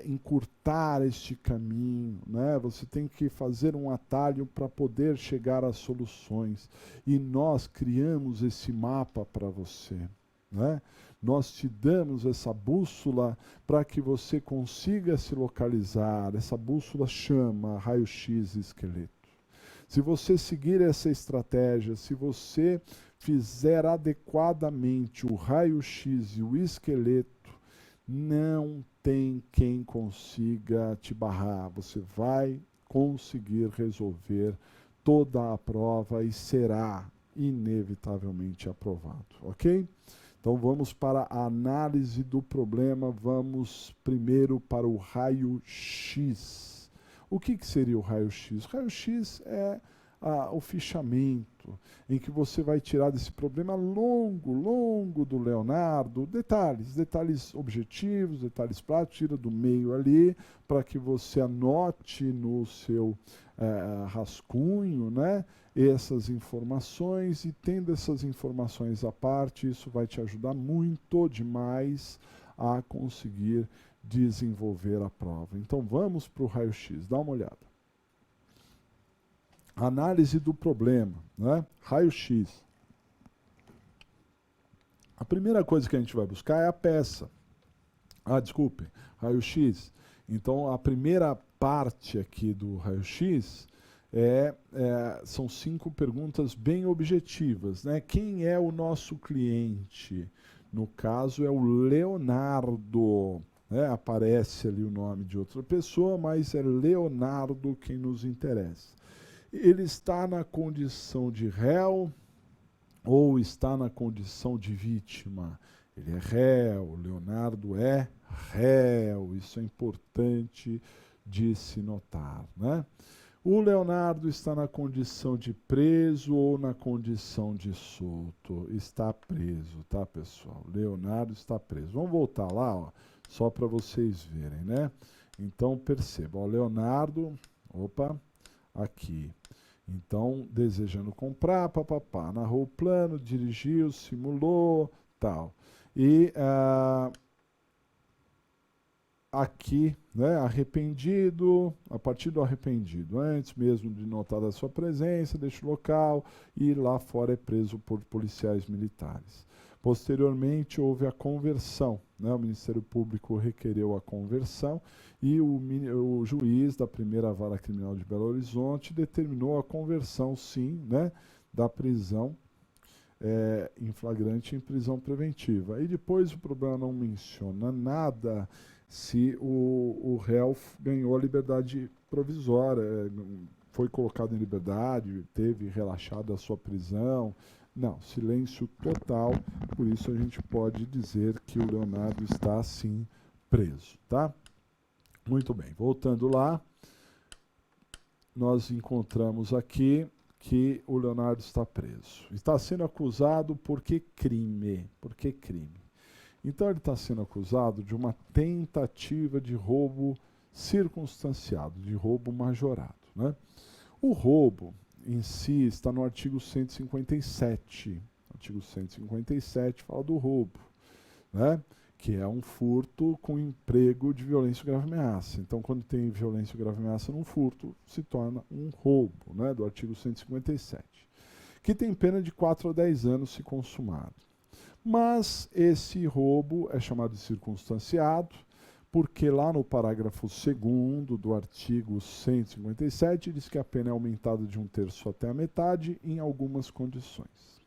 encurtar este caminho, né? Você tem que fazer um atalho para poder chegar às soluções. E nós criamos esse mapa para você, né? Nós te damos essa bússola para que você consiga se localizar. Essa bússola chama raio-x esqueleto. Se você seguir essa estratégia, se você fizer adequadamente o raio-x e o esqueleto, não tem quem consiga te barrar. Você vai conseguir resolver toda a prova e será inevitavelmente aprovado, ok? Então vamos para a análise do problema, vamos primeiro para o raio-x. O que seria o raio-x? O raio-x é o fichamento, em que você vai tirar desse problema longo do Leonardo, detalhes objetivos, detalhes práticos, tira do meio ali, para que você anote no seu rascunho, né? Essas informações, e tendo essas informações à parte, isso vai te ajudar muito demais a conseguir desenvolver a prova. Então vamos para o raio-x, dá uma olhada. Análise do problema, né? Raio-x. A primeira coisa que a gente vai buscar é a peça. Desculpe, raio-x. Então a primeira parte aqui do raio-x são 5 perguntas bem objetivas, né? Quem é o nosso cliente? No caso é o Leonardo, né? Aparece ali o nome de outra pessoa, mas é Leonardo quem nos interessa. Ele está na condição de réu ou está na condição de vítima? Ele é réu, Leonardo é réu, isso é importante de se notar, né? O Leonardo está na condição de preso ou na condição de solto? Está preso, tá, pessoal? Leonardo está preso. Vamos voltar lá, ó, só para vocês verem, né? Então, perceba, ó, Leonardo, aqui. Então, desejando comprar, papapá, narrou o plano, dirigiu, simulou, tal. E aqui, né, arrependido, a partir do arrependido, antes mesmo de notar a sua presença, deixa o local e lá fora é preso por policiais militares. Posteriormente, houve a conversão, né, o Ministério Público requereu a conversão e o juiz da primeira vara criminal de Belo Horizonte determinou a conversão, sim, né, da prisão em flagrante em prisão preventiva. E depois o problema não menciona nada se o réu ganhou a liberdade provisória, foi colocado em liberdade, teve relaxada a sua prisão. Não, silêncio total, por isso a gente pode dizer que o Leonardo está, sim, preso, tá? Muito bem, voltando lá, nós encontramos aqui que o Leonardo está preso. Está sendo acusado por que crime? Por que crime? Então ele está sendo acusado de uma tentativa de roubo circunstanciado, de roubo majorado, né? O roubo em si está no artigo 157. O artigo 157 fala do roubo, né? Que é um furto com emprego de violência ou grave ameaça. Então, quando tem violência ou grave ameaça num furto, se torna um roubo, né? Do artigo 157, que tem pena de 4 a 10 anos se consumado. Mas esse roubo é chamado de circunstanciado, porque lá no parágrafo 2º do artigo 157 diz que a pena é aumentada de 1/3 até a metade em algumas condições.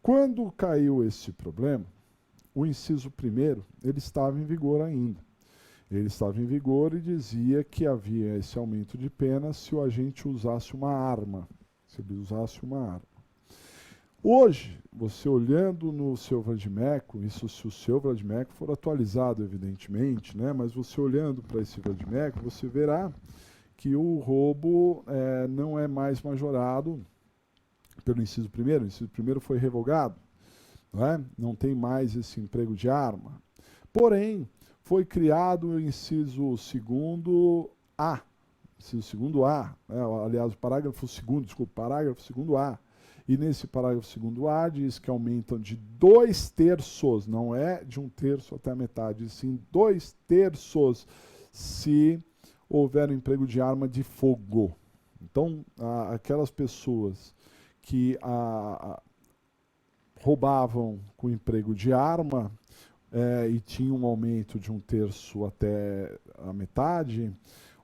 Quando caiu esse problema, o inciso 1º, ele estava em vigor ainda. Ele estava em vigor e dizia que havia esse aumento de pena se o agente usasse uma arma. Se ele usasse uma arma. Hoje, você olhando no seu vadimeco, isso se o seu vadimeco for atualizado, evidentemente, né? Mas você olhando para esse vadimeco, você verá que o roubo não é mais majorado pelo inciso primeiro. O inciso primeiro foi revogado, não é? Não tem mais esse emprego de arma. Porém, foi criado o inciso segundo A. Inciso segundo A, né? Aliás, o parágrafo segundo A. E nesse parágrafo segundo A diz que aumentam de 2/3, não é de 1/3 até a metade, sim 2/3 se houver um emprego de arma de fogo. Então, aquelas pessoas que roubavam com emprego de arma e tinham um aumento de 1/3 até a metade,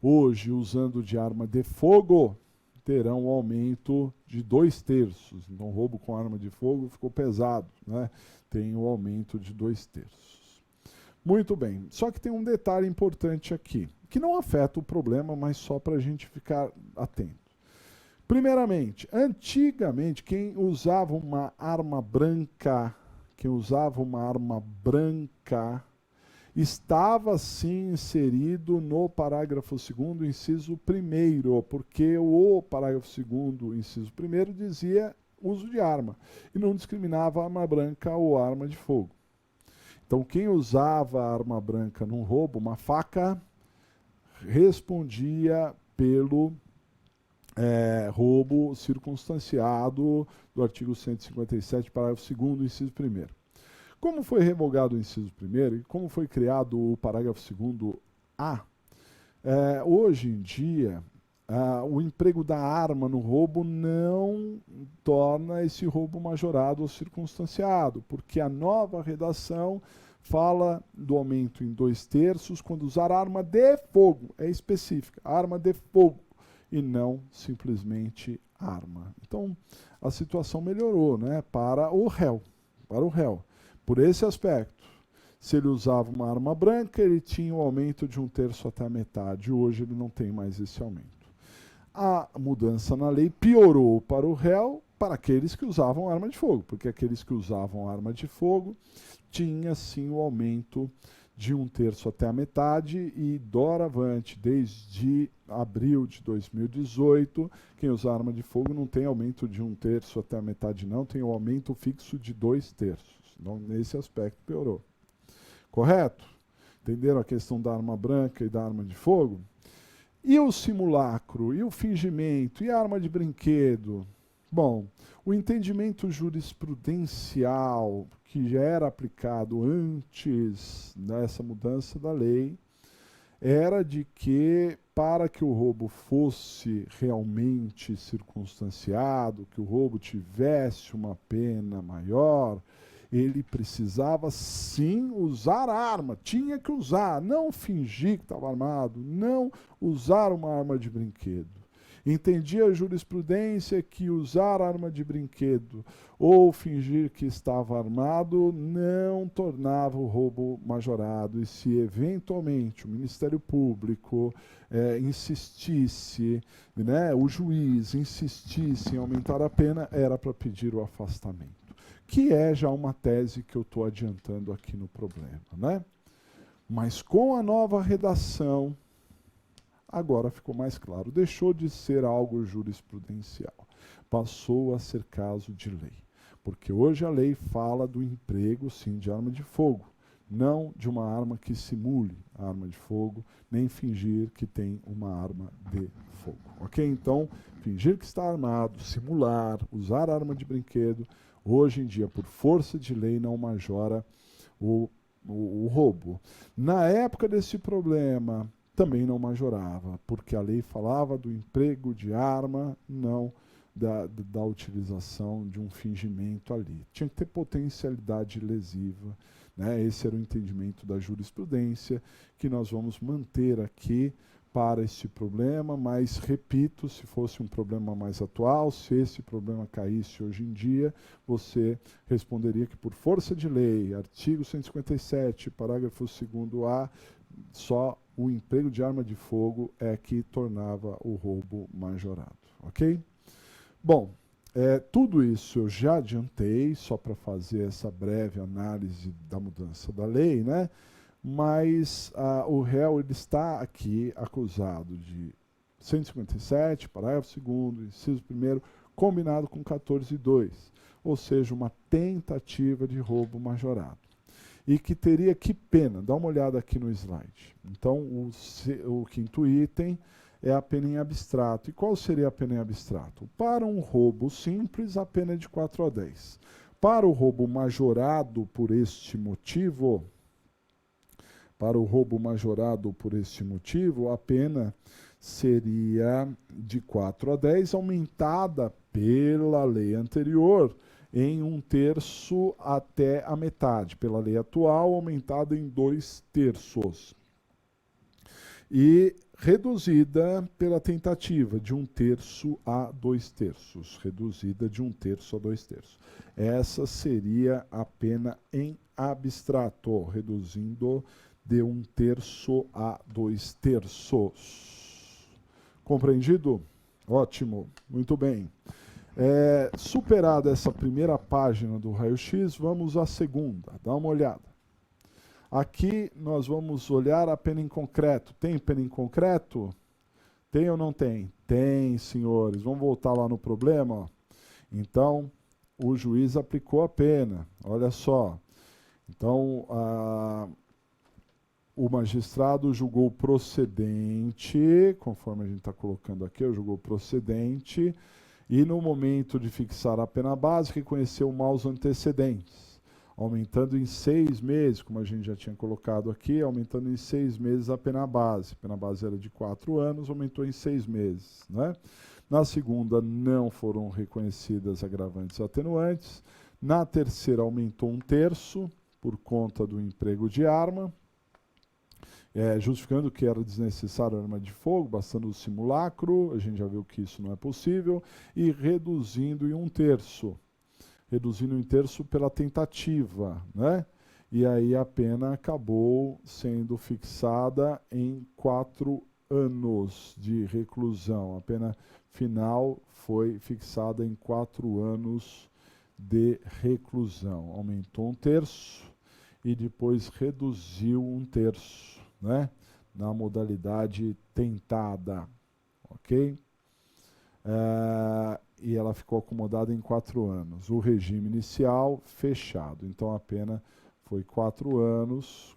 hoje, usando de arma de fogo, terão um aumento de 2/3. Então, roubo com arma de fogo ficou pesado, né? Tem um aumento de 2/3. Muito bem. Só que tem um detalhe importante aqui, que não afeta o problema, mas só para a gente ficar atento. Primeiramente, antigamente, quem usava uma arma branca, estava sim inserido no parágrafo 2º, inciso 1º, porque o parágrafo 2º, inciso 1º, dizia uso de arma, e não discriminava arma branca ou arma de fogo. Então, quem usava arma branca num roubo, uma faca, respondia pelo roubo circunstanciado do artigo 157, parágrafo 2º, inciso 1º. Como foi revogado o inciso 1º e como foi criado o parágrafo 2º A, hoje em dia, o emprego da arma no roubo não torna esse roubo majorado ou circunstanciado, porque a nova redação fala do aumento em 2/3 quando usar arma de fogo, é específica, arma de fogo, e não simplesmente arma. Então, a situação melhorou, né, para o réu. Por esse aspecto, se ele usava uma arma branca, ele tinha um aumento de 1/3 até a metade. Hoje ele não tem mais esse aumento. A mudança na lei piorou para o réu, para aqueles que usavam arma de fogo, porque aqueles que usavam arma de fogo tinha sim o aumento de 1/3 até a metade, e doravante, desde abril de 2018, quem usa arma de fogo não tem aumento de 1/3 até a metade, não, tem o aumento fixo de 2/3. Então, nesse aspecto, piorou. Correto? Entenderam a questão da arma branca e da arma de fogo? E o simulacro, e o fingimento, e a arma de brinquedo? Bom, o entendimento jurisprudencial que já era aplicado antes dessa mudança da lei era de que, para que o roubo fosse realmente circunstanciado, que o roubo tivesse uma pena maior, ele precisava sim usar arma, tinha que usar, não fingir que estava armado, não usar uma arma de brinquedo. Entendia a jurisprudência que usar arma de brinquedo ou fingir que estava armado não tornava o roubo majorado, e se eventualmente o Ministério Público insistisse, né, o juiz insistisse em aumentar a pena, era para pedir o afastamento, que é já uma tese que eu estou adiantando aqui no problema, né? Mas com a nova redação, agora ficou mais claro, deixou de ser algo jurisprudencial, passou a ser caso de lei, porque hoje a lei fala do emprego, sim, de arma de fogo, não de uma arma que simule a arma de fogo, nem fingir que tem uma arma de fogo, ok? Então, fingir que está armado, simular, usar arma de brinquedo, hoje em dia, por força de lei, não majora o roubo. Na época desse problema, também não majorava, porque a lei falava do emprego de arma, não da utilização de um fingimento ali. Tinha que ter potencialidade lesiva, né? Esse era o entendimento da jurisprudência, que nós vamos manter aqui para esse problema, mas, repito, se fosse um problema mais atual, se esse problema caísse hoje em dia, você responderia que, por força de lei, artigo 157, parágrafo 2º-A, só o emprego de arma de fogo é que tornava o roubo majorado, ok? Bom, tudo isso eu já adiantei, só para fazer essa breve análise da mudança da lei, né? Mas o réu ele está aqui acusado de 157, parágrafo 2º, inciso 1º, combinado com 14.2, ou seja, uma tentativa de roubo majorado. E que teria que pena? Dá uma olhada aqui no slide. Então, o quinto item é a pena em abstrato. E qual seria a pena em abstrato? Para um roubo simples, a pena é de 4 a 10. Para o roubo majorado por este motivo, a pena seria de 4 a 10, aumentada pela lei anterior em 1/3 até a metade. Pela lei atual, aumentada em 2/3. E reduzida pela tentativa de 1/3 a 2/3. Reduzida de 1/3 a 2/3. Essa seria a pena em abstrato, reduzindo de 1/3 a 2/3. Compreendido? Ótimo, muito bem. Superada essa primeira página do raio-x, vamos à segunda. Dá uma olhada. Aqui nós vamos olhar a pena em concreto. Tem pena em concreto? Tem ou não tem? Tem, senhores. Vamos voltar lá no problema. Ó. Então, o juiz aplicou a pena. Olha só. Então, o magistrado julgou procedente, conforme a gente está colocando aqui, julgou procedente, e no momento de fixar a pena base, reconheceu maus antecedentes, aumentando em 6 meses, como a gente já tinha colocado aqui, aumentando em 6 meses a pena base. A pena base era de 4 anos, aumentou em 6 meses. Né? Na segunda, não foram reconhecidas agravantes e atenuantes. Na terceira, aumentou 1/3 por conta do emprego de arma, justificando que era desnecessário a arma de fogo, bastando o simulacro, a gente já viu que isso não é possível, e reduzindo em 1/3. Reduzindo em 1/3 pela tentativa, né? E aí a pena acabou sendo fixada em 4 anos de reclusão. A pena final foi fixada em 4 anos de reclusão. Aumentou 1/3 e depois reduziu 1/3. Né? Na modalidade tentada, ok? E ela ficou acomodada em 4 anos. O regime inicial, fechado. Então, a pena foi 4 anos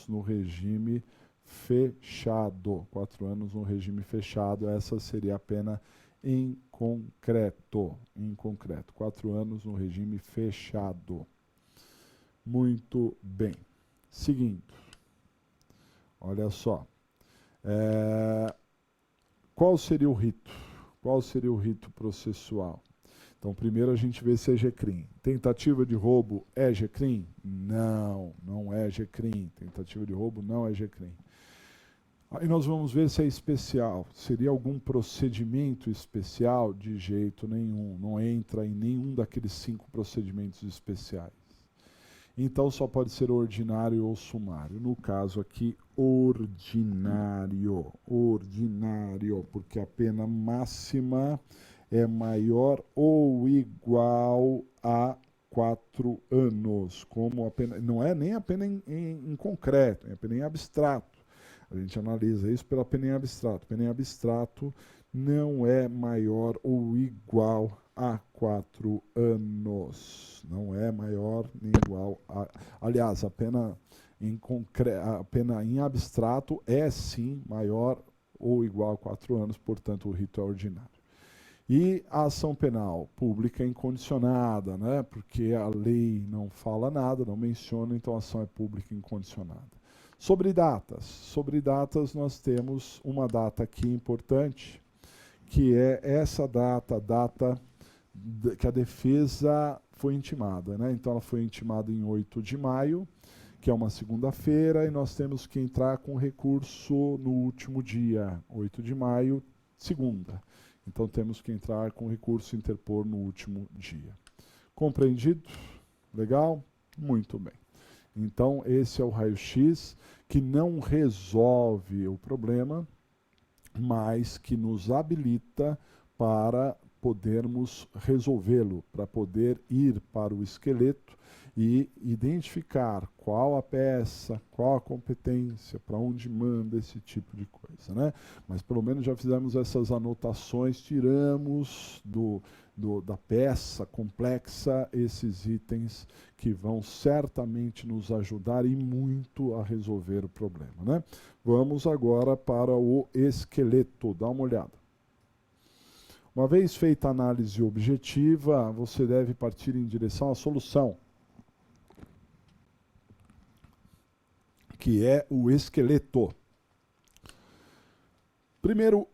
no regime fechado. 4 anos no regime fechado, essa seria a pena em concreto. 4 anos no regime fechado. Muito bem. Seguindo. Olha só. Qual seria o rito? Qual seria o rito processual? Então, primeiro a gente vê se é GCRIM. Tentativa de roubo é GCRIM? Não, não é GCRIM. Tentativa de roubo não é GCRIM. Aí nós vamos ver se é especial. Seria algum procedimento especial? De jeito nenhum. Não entra em nenhum daqueles 5 procedimentos especiais. Então, só pode ser ordinário ou sumário. No caso aqui, ordinário. Ordinário, porque a pena máxima é maior ou igual a 4 anos. Como a pena, não é nem a pena em concreto, é a pena em abstrato. A gente analisa isso pela pena em abstrato. Pena em abstrato não é maior ou igual a 4 anos. Não é maior nem igual a... Aliás, a pena em abstrato é sim maior ou igual a 4 anos, portanto o rito é ordinário. E a ação penal pública incondicionada, né? Porque a lei não fala nada, não menciona, então a ação é pública incondicionada. Sobre datas nós temos uma data aqui importante, que é essa data, que a defesa foi intimada, né? Então ela foi intimada em 8 de maio, que é uma segunda-feira, e nós temos que entrar com recurso no último dia, 8 de maio, segunda. Então temos que entrar com recurso interpor no último dia. Compreendido? Legal? Muito bem. Então esse é o raio-x que não resolve o problema, mas que nos habilita para podermos resolvê-lo, para poder ir para o esqueleto e identificar qual a peça, qual a competência, para onde manda, esse tipo de coisa, né? Mas pelo menos já fizemos essas anotações, tiramos da peça complexa esses itens que vão certamente nos ajudar e muito a resolver o problema, né? Vamos agora para o esqueleto, dá uma olhada. Uma vez feita a análise objetiva, você deve partir em direção à solução, que é o esqueleto. Primeiro,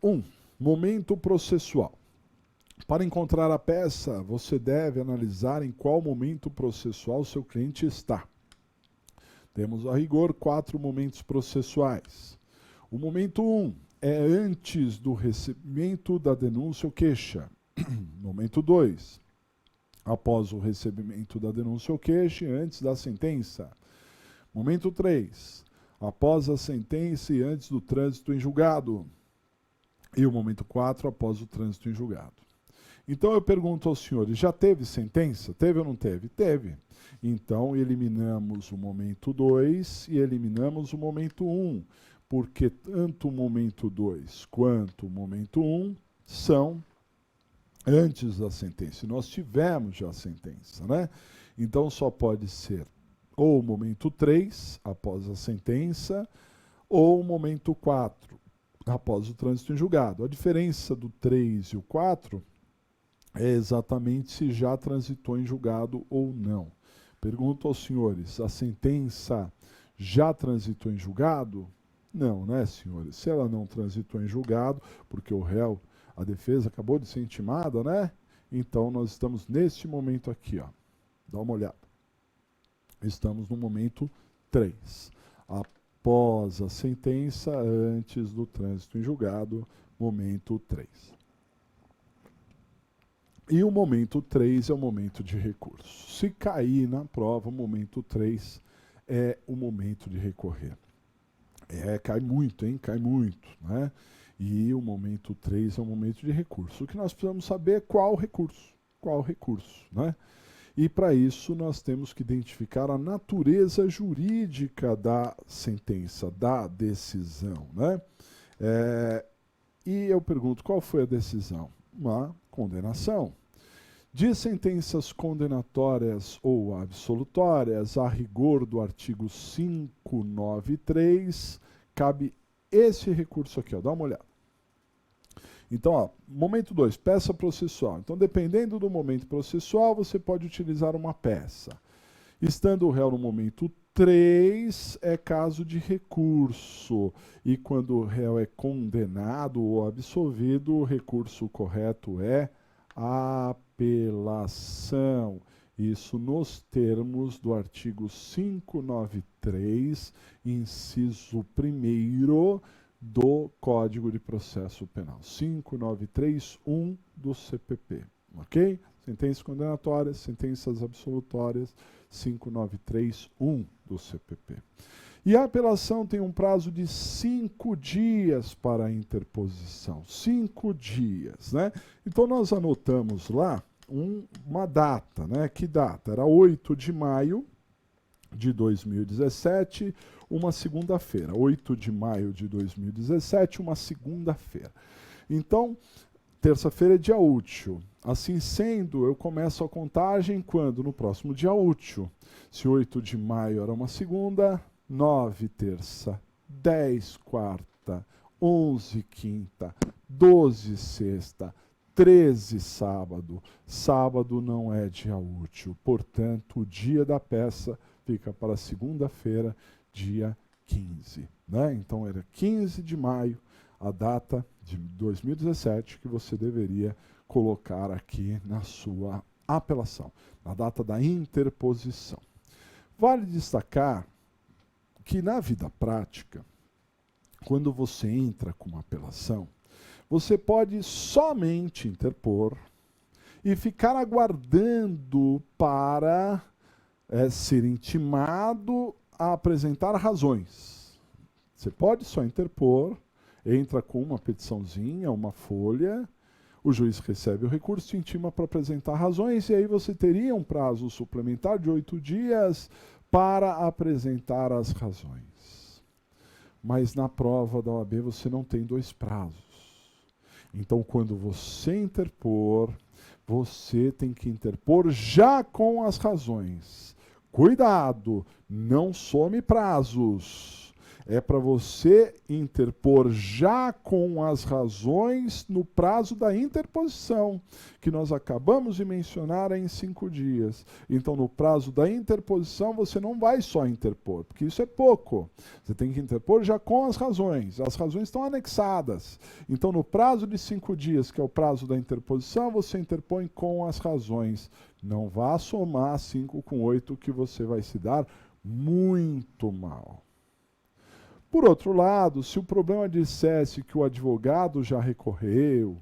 momento processual. Para encontrar a peça, você deve analisar em qual momento processual seu cliente está. Temos, a rigor, 4 momentos processuais. O momento 1 é antes do recebimento da denúncia ou queixa. Momento 2, após o recebimento da denúncia ou queixa e antes da sentença. Momento 3, após a sentença e antes do trânsito em julgado. E o momento 4, após o trânsito em julgado. Então eu pergunto aos senhores, já teve sentença? Teve ou não teve? Teve. Então eliminamos o momento 2 e eliminamos o momento 1, porque tanto o momento 2 quanto o momento 1 são antes da sentença. Nós tivemos já a sentença, né? Então só pode ser ou o momento 3, após a sentença, ou o momento 4, após o trânsito em julgado. A diferença do 3 e o 4 é exatamente se já transitou em julgado ou não. Pergunto aos senhores, a sentença já transitou em julgado? Não, né, senhores? Se ela não transitou em julgado, porque o réu, a defesa acabou de ser intimada, né? Então nós estamos neste momento aqui, ó. Dá uma olhada. Estamos no momento 3. Após a sentença, antes do trânsito em julgado, momento 3. E o momento 3 é o momento de recurso. Se cair na prova, o momento 3 é o momento de recorrer. Cai muito, hein? Cai muito, né? E o momento 3 é o momento de recurso. O que nós precisamos saber é qual recurso. Qual recurso, né? E para isso nós temos que identificar a natureza jurídica da sentença, da decisão, né? E eu pergunto, qual foi a decisão? Uma condenação. De sentenças condenatórias ou absolutórias, a rigor do artigo 593, cabe esse recurso aqui, ó, dá uma olhada. Então, ó, momento 2, peça processual. Então, dependendo do momento processual, você pode utilizar uma peça. Estando o réu no momento 3, é caso de recurso. E quando o réu é condenado ou absolvido, o recurso correto é apelação. Isso nos termos do artigo 593, inciso 1º do Código de Processo Penal. 593.1 do CPP. Ok? Sentenças condenatórias, sentenças absolutórias, 593.1 do CPP. E a apelação tem um prazo de 5 dias para a interposição. 5 dias, né? Então nós anotamos lá uma data, né? Que data? Era 8 de maio de 2017, uma segunda-feira. 8 de maio de 2017, uma segunda-feira. Então, terça-feira é dia útil. Assim sendo, eu começo a contagem quando? No próximo dia útil. Se 8 de maio era uma segunda, 9 terça, 10 quarta, 11 quinta, 12 sexta, 13 sábado. Sábado não é dia útil, portanto, o dia da peça fica para segunda-feira, dia 15. Né? Então, era 15 de maio, a data de 2017 que você deveria colocar aqui na sua apelação, na data da interposição. Vale destacar que na vida prática, quando você entra com uma apelação, você pode somente interpor e ficar aguardando para ser intimado a apresentar razões. Você pode só interpor, entra com uma petiçãozinha, uma folha, o juiz recebe o recurso e intima para apresentar razões, e aí você teria um prazo suplementar de 8 dias para apresentar as razões. Mas na prova da OAB você não tem 2 prazos. Então, quando você interpor, você tem que interpor já com as razões. Cuidado, não some prazos. É para você interpor já com as razões no prazo da interposição, que nós acabamos de mencionar em 5 dias. Então, no prazo da interposição, você não vai só interpor, porque isso é pouco. Você tem que interpor já com as razões. As razões estão anexadas. Então, no prazo de 5 dias, que é o prazo da interposição, você interpõe com as razões. Não vá somar 5 com 8, que você vai se dar muito mal. Por outro lado, se o problema dissesse que o advogado já recorreu,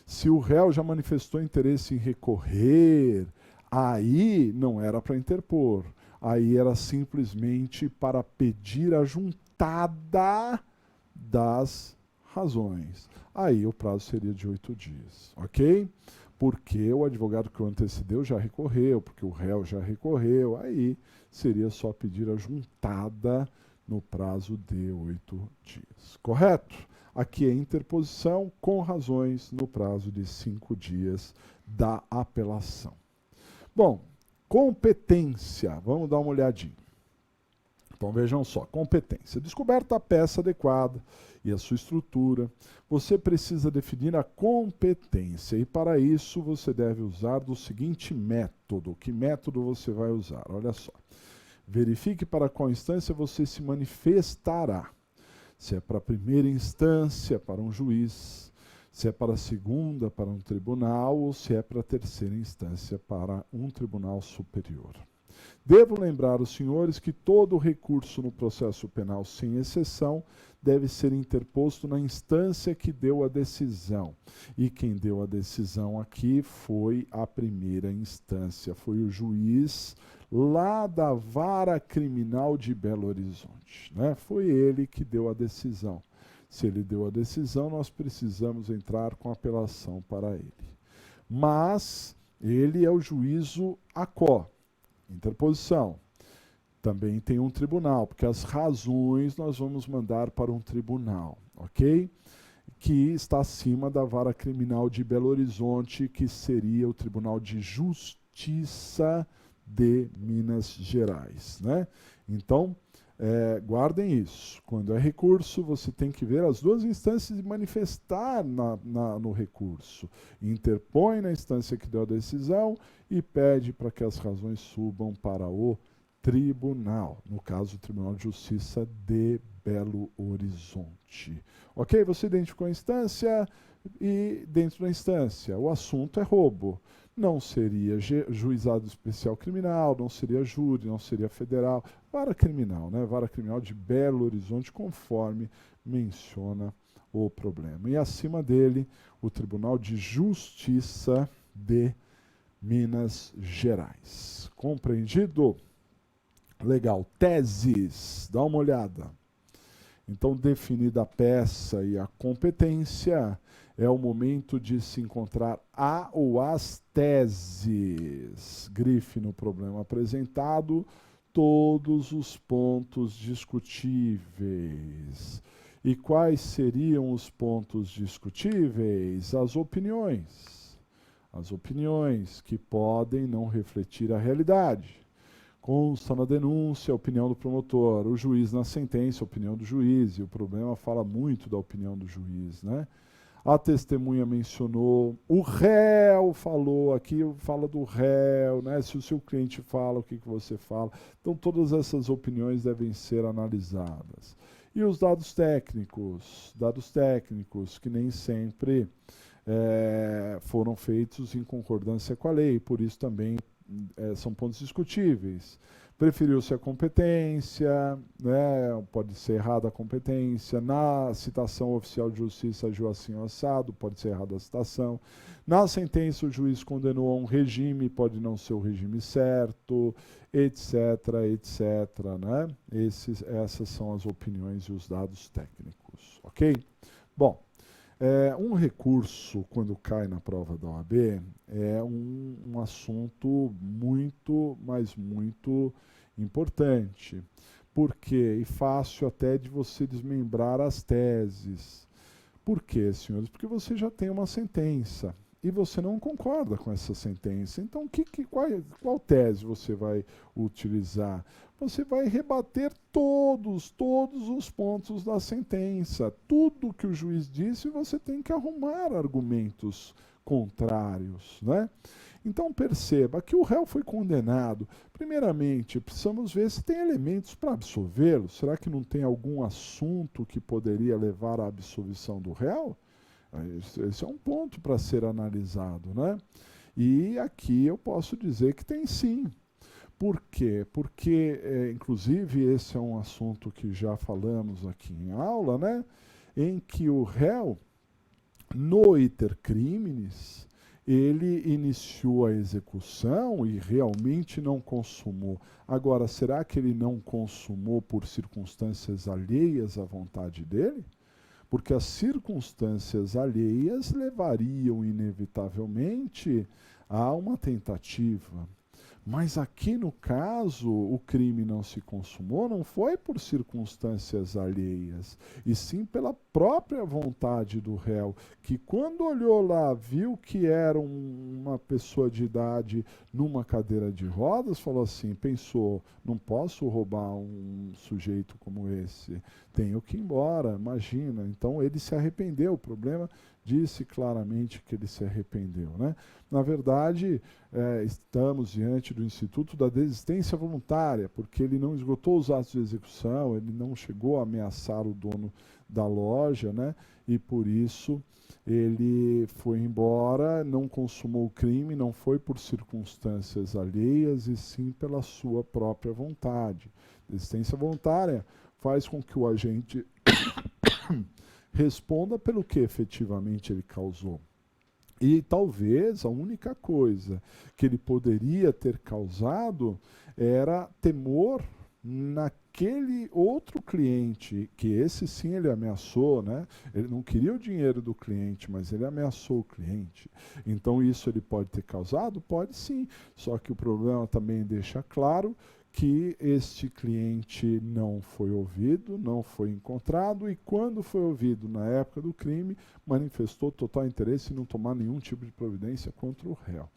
se o réu já manifestou interesse em recorrer, aí não era para interpor. Aí era simplesmente para pedir a juntada das razões. Aí o prazo seria de 8 dias, ok? Porque o advogado que o antecedeu já recorreu, porque o réu já recorreu, aí seria só pedir a juntada no prazo de 8 dias. Correto? Aqui é interposição com razões no prazo de 5 dias da apelação. Bom, competência. Vamos dar uma olhadinha. Então vejam só, competência. Descoberta a peça adequada e a sua estrutura, você precisa definir a competência. E para isso você deve usar do seguinte método. Que método você vai usar? Olha só. Verifique para qual instância você se manifestará. Se é para a primeira instância, para um juiz, se é para a segunda, para um tribunal, ou se é para a terceira instância, para um tribunal superior. Devo lembrar os senhores que todo recurso no processo penal, sem exceção, deve ser interposto na instância que deu a decisão. E quem deu a decisão aqui foi a primeira instância, foi o juiz lá da Vara Criminal de Belo Horizonte, né? Foi ele que deu a decisão. Se ele deu a decisão, nós precisamos entrar com apelação para ele. Mas ele é o juízo ACO, interposição. Também tem um tribunal, porque as razões nós vamos mandar para um tribunal, ok? Que está acima da Vara Criminal de Belo Horizonte, que seria o Tribunal de Justiça de Minas Gerais, né? Então, guardem isso. Quando é recurso, você tem que ver as 2 instâncias e manifestar no recurso. Interpõe na instância que deu a decisão e pede para que as razões subam para o tribunal, no caso, o Tribunal de Justiça de Belo Horizonte. Ok? Você identificou a instância e, dentro da instância, o assunto é roubo. Não seria juizado especial criminal, não seria júri, não seria federal. Vara criminal, né? Vara criminal de Belo Horizonte, conforme menciona o problema. E acima dele, o Tribunal de Justiça de Minas Gerais. Compreendido? Legal. Teses. Dá uma olhada. Então, definida a peça e a competência, é o momento de se encontrar a ou as teses. Grife no problema apresentado todos os pontos discutíveis. E quais seriam os pontos discutíveis? As opiniões. As opiniões que podem não refletir a realidade. Consta na denúncia a opinião do promotor, o juiz na sentença, a opinião do juiz, e o problema fala muito da opinião do juiz, né? A testemunha mencionou, o réu falou, aqui fala do réu, né? Se o seu cliente fala, o que você fala. Então, todas essas opiniões devem ser analisadas. E os dados técnicos que nem sempre foram feitos em concordância com a lei, por isso também são pontos discutíveis. Preferiu-se a competência, né? Pode ser errada a competência. Na citação oficial de justiça agiu assim ou assado, pode ser errada a citação. Na sentença, o juiz condenou a um regime, pode não ser o regime certo, etc, etc. Né? Essas são as opiniões e os dados técnicos. Ok? Bom, um recurso, quando cai na prova da OAB, é um assunto muito, mas muito importante. Por quê? E fácil até de você desmembrar as teses. Por quê, senhores? Porque você já tem uma sentença e você não concorda com essa sentença. Então, qual tese você vai utilizar? Você vai rebater todos os pontos da sentença. Tudo que o juiz disse, você tem que arrumar argumentos contrários, né? Então perceba que o réu foi condenado. Primeiramente, precisamos ver se tem elementos para absolvê-lo. Será que não tem algum assunto que poderia levar à absolvição do réu? Esse é um ponto para ser analisado, né? E aqui eu posso dizer que tem sim. Por quê? Porque, inclusive, esse é um assunto que já falamos aqui em aula, né? Em que o réu, no iter criminis, ele iniciou a execução e realmente não consumou. Agora, será que ele não consumou por circunstâncias alheias à vontade dele? Porque as circunstâncias alheias levariam inevitavelmente a uma tentativa. Mas aqui no caso, o crime não se consumou, não foi por circunstâncias alheias, e sim pela própria vontade do réu, que quando olhou lá, viu que era uma pessoa de idade numa cadeira de rodas, falou assim, pensou, não posso roubar um sujeito como esse, tenho que ir embora, imagina. Então ele se arrependeu, o problema disse claramente que ele se arrependeu, né? Na verdade, estamos diante do Instituto da Desistência Voluntária, porque ele não esgotou os atos de execução, ele não chegou a ameaçar o dono da loja, né? E por isso ele foi embora, não consumou o crime, não foi por circunstâncias alheias, e sim pela sua própria vontade. Desistência voluntária faz com que o agente responda pelo que efetivamente ele causou. E talvez a única coisa que ele poderia ter causado era temor naquele outro cliente, que esse sim ele ameaçou, né? Ele não queria o dinheiro do cliente, mas ele ameaçou o cliente. Então isso ele pode ter causado? Pode sim, só que o problema também deixa claro que este cliente não foi ouvido, não foi encontrado, e quando foi ouvido na época do crime, manifestou total interesse em não tomar nenhum tipo de providência contra o réu.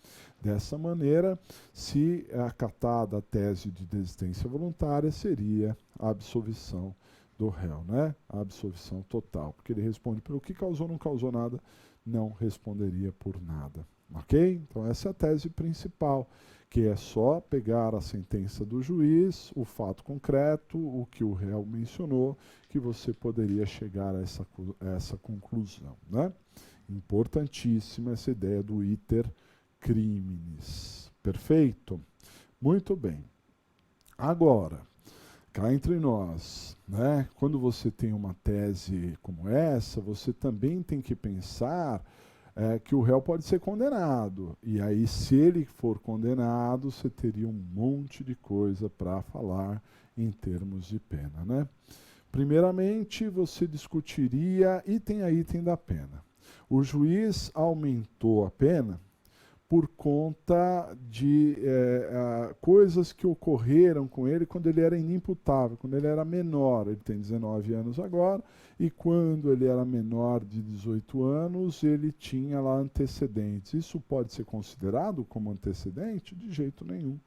Dessa maneira, se acatada a tese de desistência voluntária, seria a absolvição do réu, né? A absolvição total, porque ele responde pelo que causou, não causou nada, não responderia por nada. Ok? Então essa é a tese principal, que é só pegar a sentença do juiz, o fato concreto, o que o réu mencionou, que você poderia chegar a essa conclusão, né? Importantíssima essa ideia do iter criminis. Perfeito? Muito bem. Agora, cá entre nós, né? Quando você tem uma tese como essa, você também tem que pensar que o réu pode ser condenado. E aí, se ele for condenado, você teria um monte de coisa para falar em termos de pena, né? Primeiramente, você discutiria item a item da pena. O juiz aumentou a pena por conta de coisas que ocorreram com ele quando ele era inimputável, quando ele era menor. Ele tem 19 anos agora, e quando ele era menor de 18 anos, ele tinha lá antecedentes. Isso pode ser considerado como antecedente? De jeito nenhum.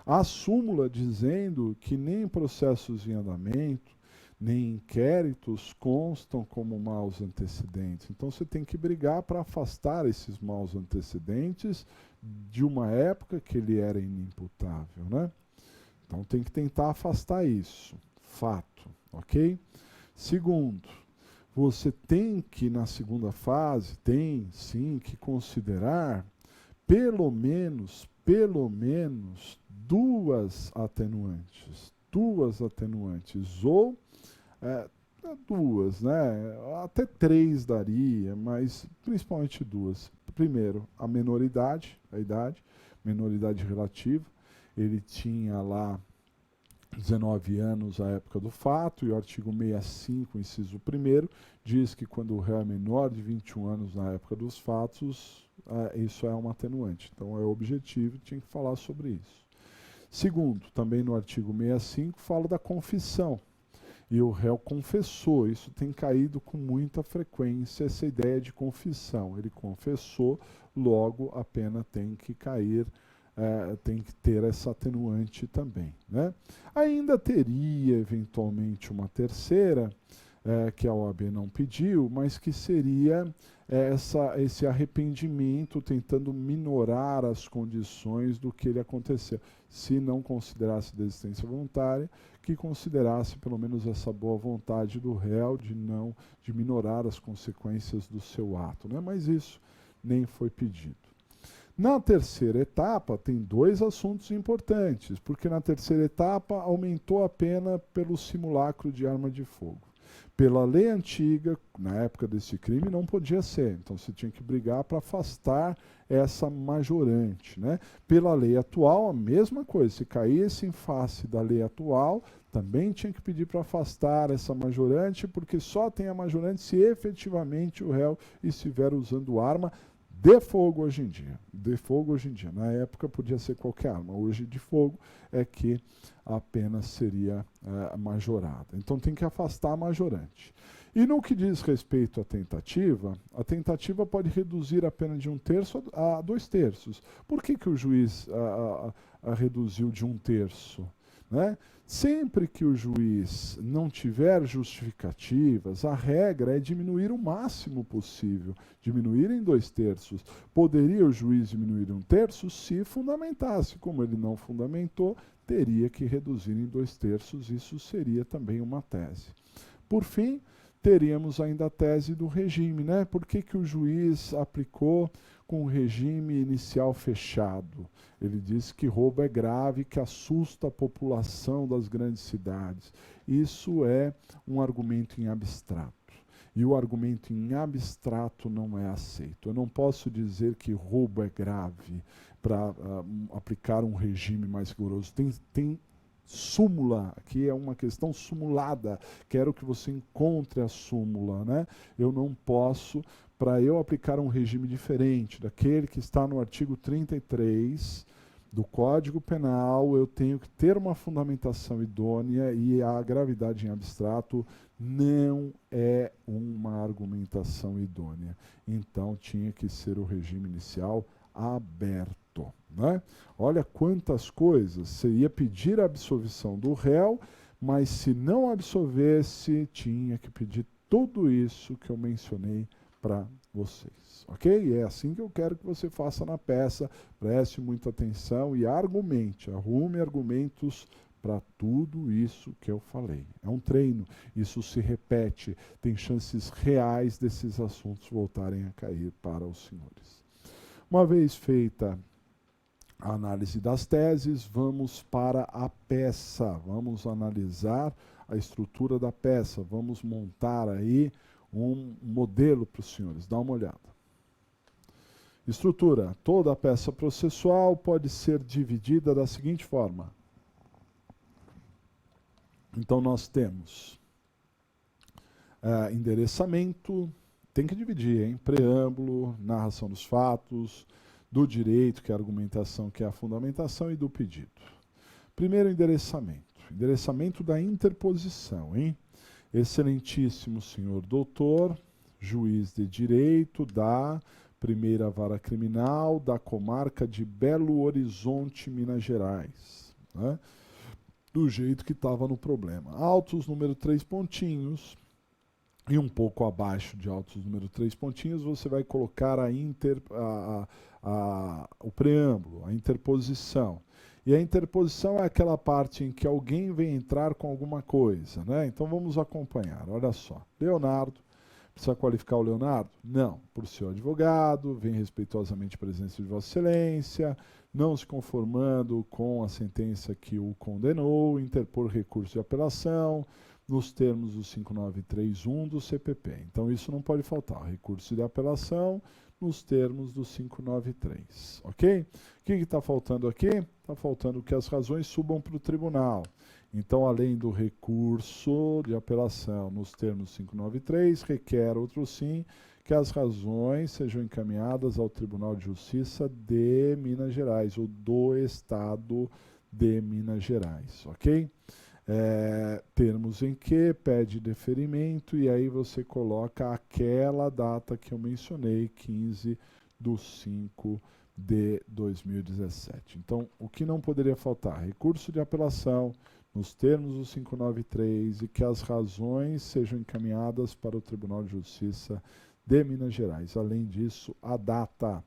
Há súmula dizendo que nem processos em andamento, nem inquéritos constam como maus antecedentes. Então você tem que brigar para afastar esses maus antecedentes de uma época que ele era inimputável, né? Então tem que tentar afastar isso. Fato, ok? Segundo, você tem que, na segunda fase, tem sim que considerar pelo menos duas atenuantes. Duas atenuantes. Ou duas, né? Até três daria, mas principalmente duas. Primeiro, a menoridade, a idade, menoridade relativa. Ele tinha lá 19 anos à época do fato, e o artigo 65, inciso 1º, diz que quando o réu é menor de 21 anos na época dos fatos, isso é uma atenuante. Então é objetivo, tinha que falar sobre isso. Segundo, também no artigo 65, fala da confissão. E o réu confessou, isso tem caído com muita frequência, essa ideia de confissão. Ele confessou, logo a pena tem que cair, tem que ter essa atenuante também, né? Ainda teria, eventualmente, uma terceira, que a OAB não pediu, mas que seria esse arrependimento tentando minorar as condições do que ele aconteceu. Se não considerasse desistência voluntária, que considerasse pelo menos essa boa vontade do réu de minorar as consequências do seu ato, né? Mas isso nem foi pedido. Na terceira etapa, tem dois assuntos importantes, porque na terceira etapa aumentou a pena pelo simulacro de arma de fogo. Pela lei antiga, na época desse crime, não podia ser. Então você tinha que brigar para afastar essa majorante, né? Pela lei atual, a mesma coisa. Se caísse em face da lei atual, também tinha que pedir para afastar essa majorante, porque só tem a majorante se efetivamente o réu estiver usando arma de fogo hoje em dia. De fogo hoje em dia. Na época podia ser qualquer arma. Hoje de fogo é que a pena seria majorada. Então tem que afastar a majorante. E no que diz respeito à tentativa, a tentativa pode reduzir a pena de 1/3 a 2/3. Por que o juiz reduziu de 1/3? Né? Sempre que o juiz não tiver justificativas, a regra é diminuir o máximo possível, diminuir em 2/3. Poderia o juiz diminuir 1/3 se fundamentasse. Como ele não fundamentou, teria que reduzir em 2/3. Isso seria também uma tese. Por fim, teríamos ainda a tese do regime, né? Por que o juiz aplicou com o regime inicial fechado? Ele disse que roubo é grave, que assusta a população das grandes cidades. Isso é um argumento em abstrato. E o argumento em abstrato não é aceito. Eu não posso dizer que roubo é grave para aplicar um regime mais rigoroso. Tem súmula, aqui é uma questão sumulada, quero que você encontre a súmula, né? Eu não posso, para eu aplicar um regime diferente daquele que está no artigo 33 do Código Penal, eu tenho que ter uma fundamentação idônea, e a gravidade em abstrato não é uma argumentação idônea. Então tinha que ser o regime inicial aberto. Né? Olha quantas coisas. Você ia pedir a absolvição do réu, mas se não absolvesse, tinha que pedir tudo isso que eu mencionei para vocês. Ok? É assim que eu quero que você faça na peça. Preste muita atenção e argumente, arrume argumentos para tudo isso que eu falei. É um treino, isso se repete, tem chances reais desses assuntos voltarem a cair para os senhores. Uma vez feita a análise das teses, vamos para a peça. Vamos analisar a estrutura da peça. Vamos montar aí um modelo para os senhores. Dá uma olhada. Estrutura. Toda a peça processual pode ser dividida da seguinte forma. Então nós temos endereçamento, tem que dividir, hein? Preâmbulo, narração dos fatos, do direito, que é a argumentação, que é a fundamentação, e do pedido. Primeiro, endereçamento. Endereçamento da interposição, hein? Excelentíssimo senhor doutor, juiz de direito da Primeira Vara Criminal da comarca de Belo Horizonte, Minas Gerais. Né? Do jeito que estava no problema. Autos número 3 pontinhos. E um pouco abaixo de autos número 3 pontinhos, você vai colocar o preâmbulo, a interposição. E a interposição é aquela parte em que alguém vem entrar com alguma coisa, né? Então vamos acompanhar. Olha só. Leonardo, Precisa qualificar o Leonardo? Não. Por seu advogado, vem respeitosamente à presença de Vossa Excelência, não se conformando com a sentença que o condenou, interpor recurso de apelação nos termos do 5931 do CPP. Então, isso não pode faltar. Recurso de apelação nos termos do 593, ok? O que está faltando aqui? Está faltando que as razões subam para o tribunal. Então, além do recurso de apelação nos termos 593, requer outro sim, que as razões sejam encaminhadas ao Tribunal de Justiça de Minas Gerais, ou do Estado de Minas Gerais, ok? Termos em que pede deferimento, e aí você coloca aquela data que eu mencionei, 15/5 de 2017. Então, o que não poderia faltar? Recurso de apelação nos termos do 593 e que as razões sejam encaminhadas para o Tribunal de Justiça de Minas Gerais. Além disso, a data.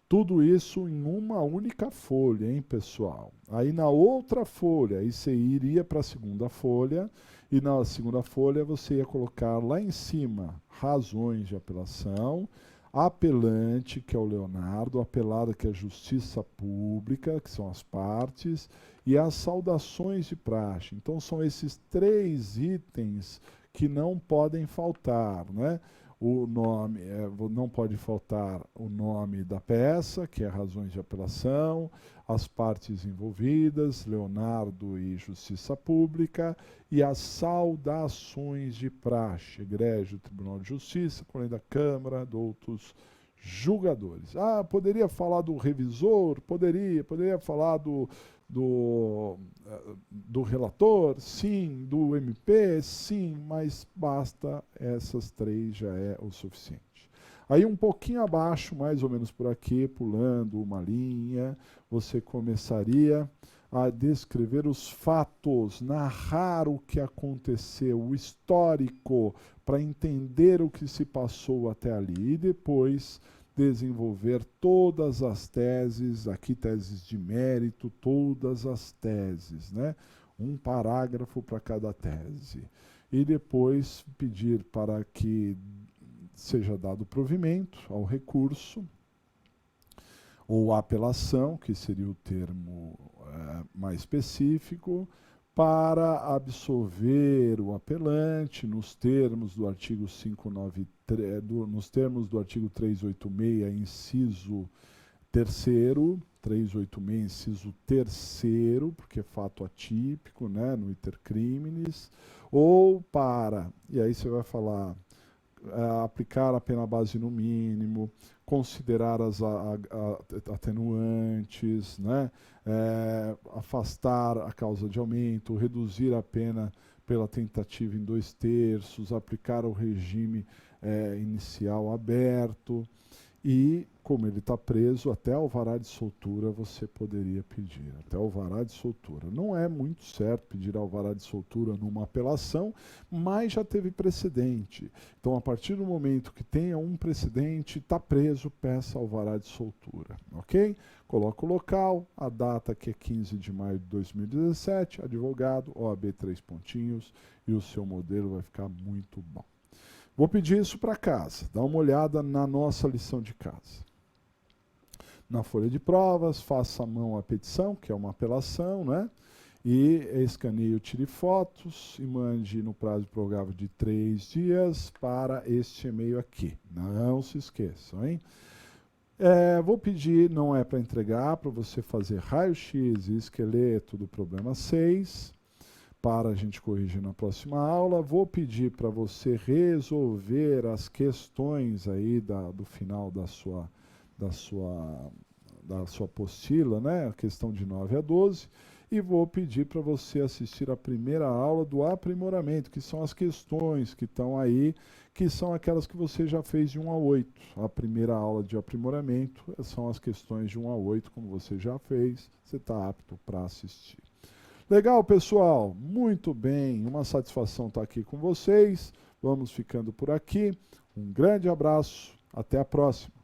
Tudo isso em uma única folha, hein, pessoal? Aí na outra folha, aí você iria para a segunda folha, e na segunda folha você ia colocar lá em cima razões de apelação, apelante, que é o Leonardo, apelada, que é a Justiça Pública, que são as partes, e as saudações de praxe. Então são esses 3 itens que não podem faltar, né? O nome, não pode faltar o nome da peça, que é razões de apelação, as partes envolvidas, Leonardo e Justiça Pública, e as saudações de praxe, egrégio, Tribunal de Justiça, além da Câmara, de outros julgadores. Ah, poderia falar do revisor? Poderia falar do relator? Sim. Do MP? Sim, mas basta, essas 3 já é o suficiente. Aí um pouquinho abaixo, mais ou menos por aqui, pulando uma linha, você começaria a descrever os fatos, narrar o que aconteceu, o histórico, para entender o que se passou até ali, e depois desenvolver todas as teses, aqui teses de mérito, todas as teses, né? Um parágrafo para cada tese. E depois pedir para que seja dado provimento ao recurso, ou apelação, que seria o termo mais específico, para absolver o apelante nos termos do artigo 593, nos termos do artigo 386, inciso 3º, 386, inciso 3º, porque é fato atípico, né, no iter criminis, ou para, e aí você vai falar, aplicar a pena base no mínimo, considerar as atenuantes, né? Afastar a causa de aumento, reduzir a pena pela tentativa em 2/3, aplicar o regime inicial aberto. E, como ele está preso, até alvará de soltura você poderia pedir. Até alvará de soltura. Não é muito certo pedir alvará de soltura numa apelação, mas já teve precedente. Então, a partir do momento que tenha um precedente, está preso, peça alvará de soltura. Ok? Coloca o local, a data que é 15 de maio de 2017, advogado, OAB 3 pontinhos, e o seu modelo vai ficar muito bom. Vou pedir isso para casa, dá uma olhada na nossa lição de casa. Na folha de provas, faça à mão a petição, que é uma apelação, né? E escaneie, tire fotos e mande no prazo prorrogável de 3 dias para este e-mail aqui. Não se esqueçam, hein? Vou pedir, não é para entregar, para você fazer raio-x e esqueleto do problema 6, para a gente corrigir na próxima aula. Vou pedir para você resolver as questões aí do final da sua apostila, né? A questão de 9 a 12. E vou pedir para você assistir a primeira aula do aprimoramento, que são as questões que estão aí, que são aquelas que você já fez de 1 a 8. A primeira aula de aprimoramento são as questões de 1 a 8, como você já fez, você está apto para assistir. Legal, pessoal? Muito bem, uma satisfação estar aqui com vocês. Vamos ficando por aqui. Um grande abraço, até a próxima.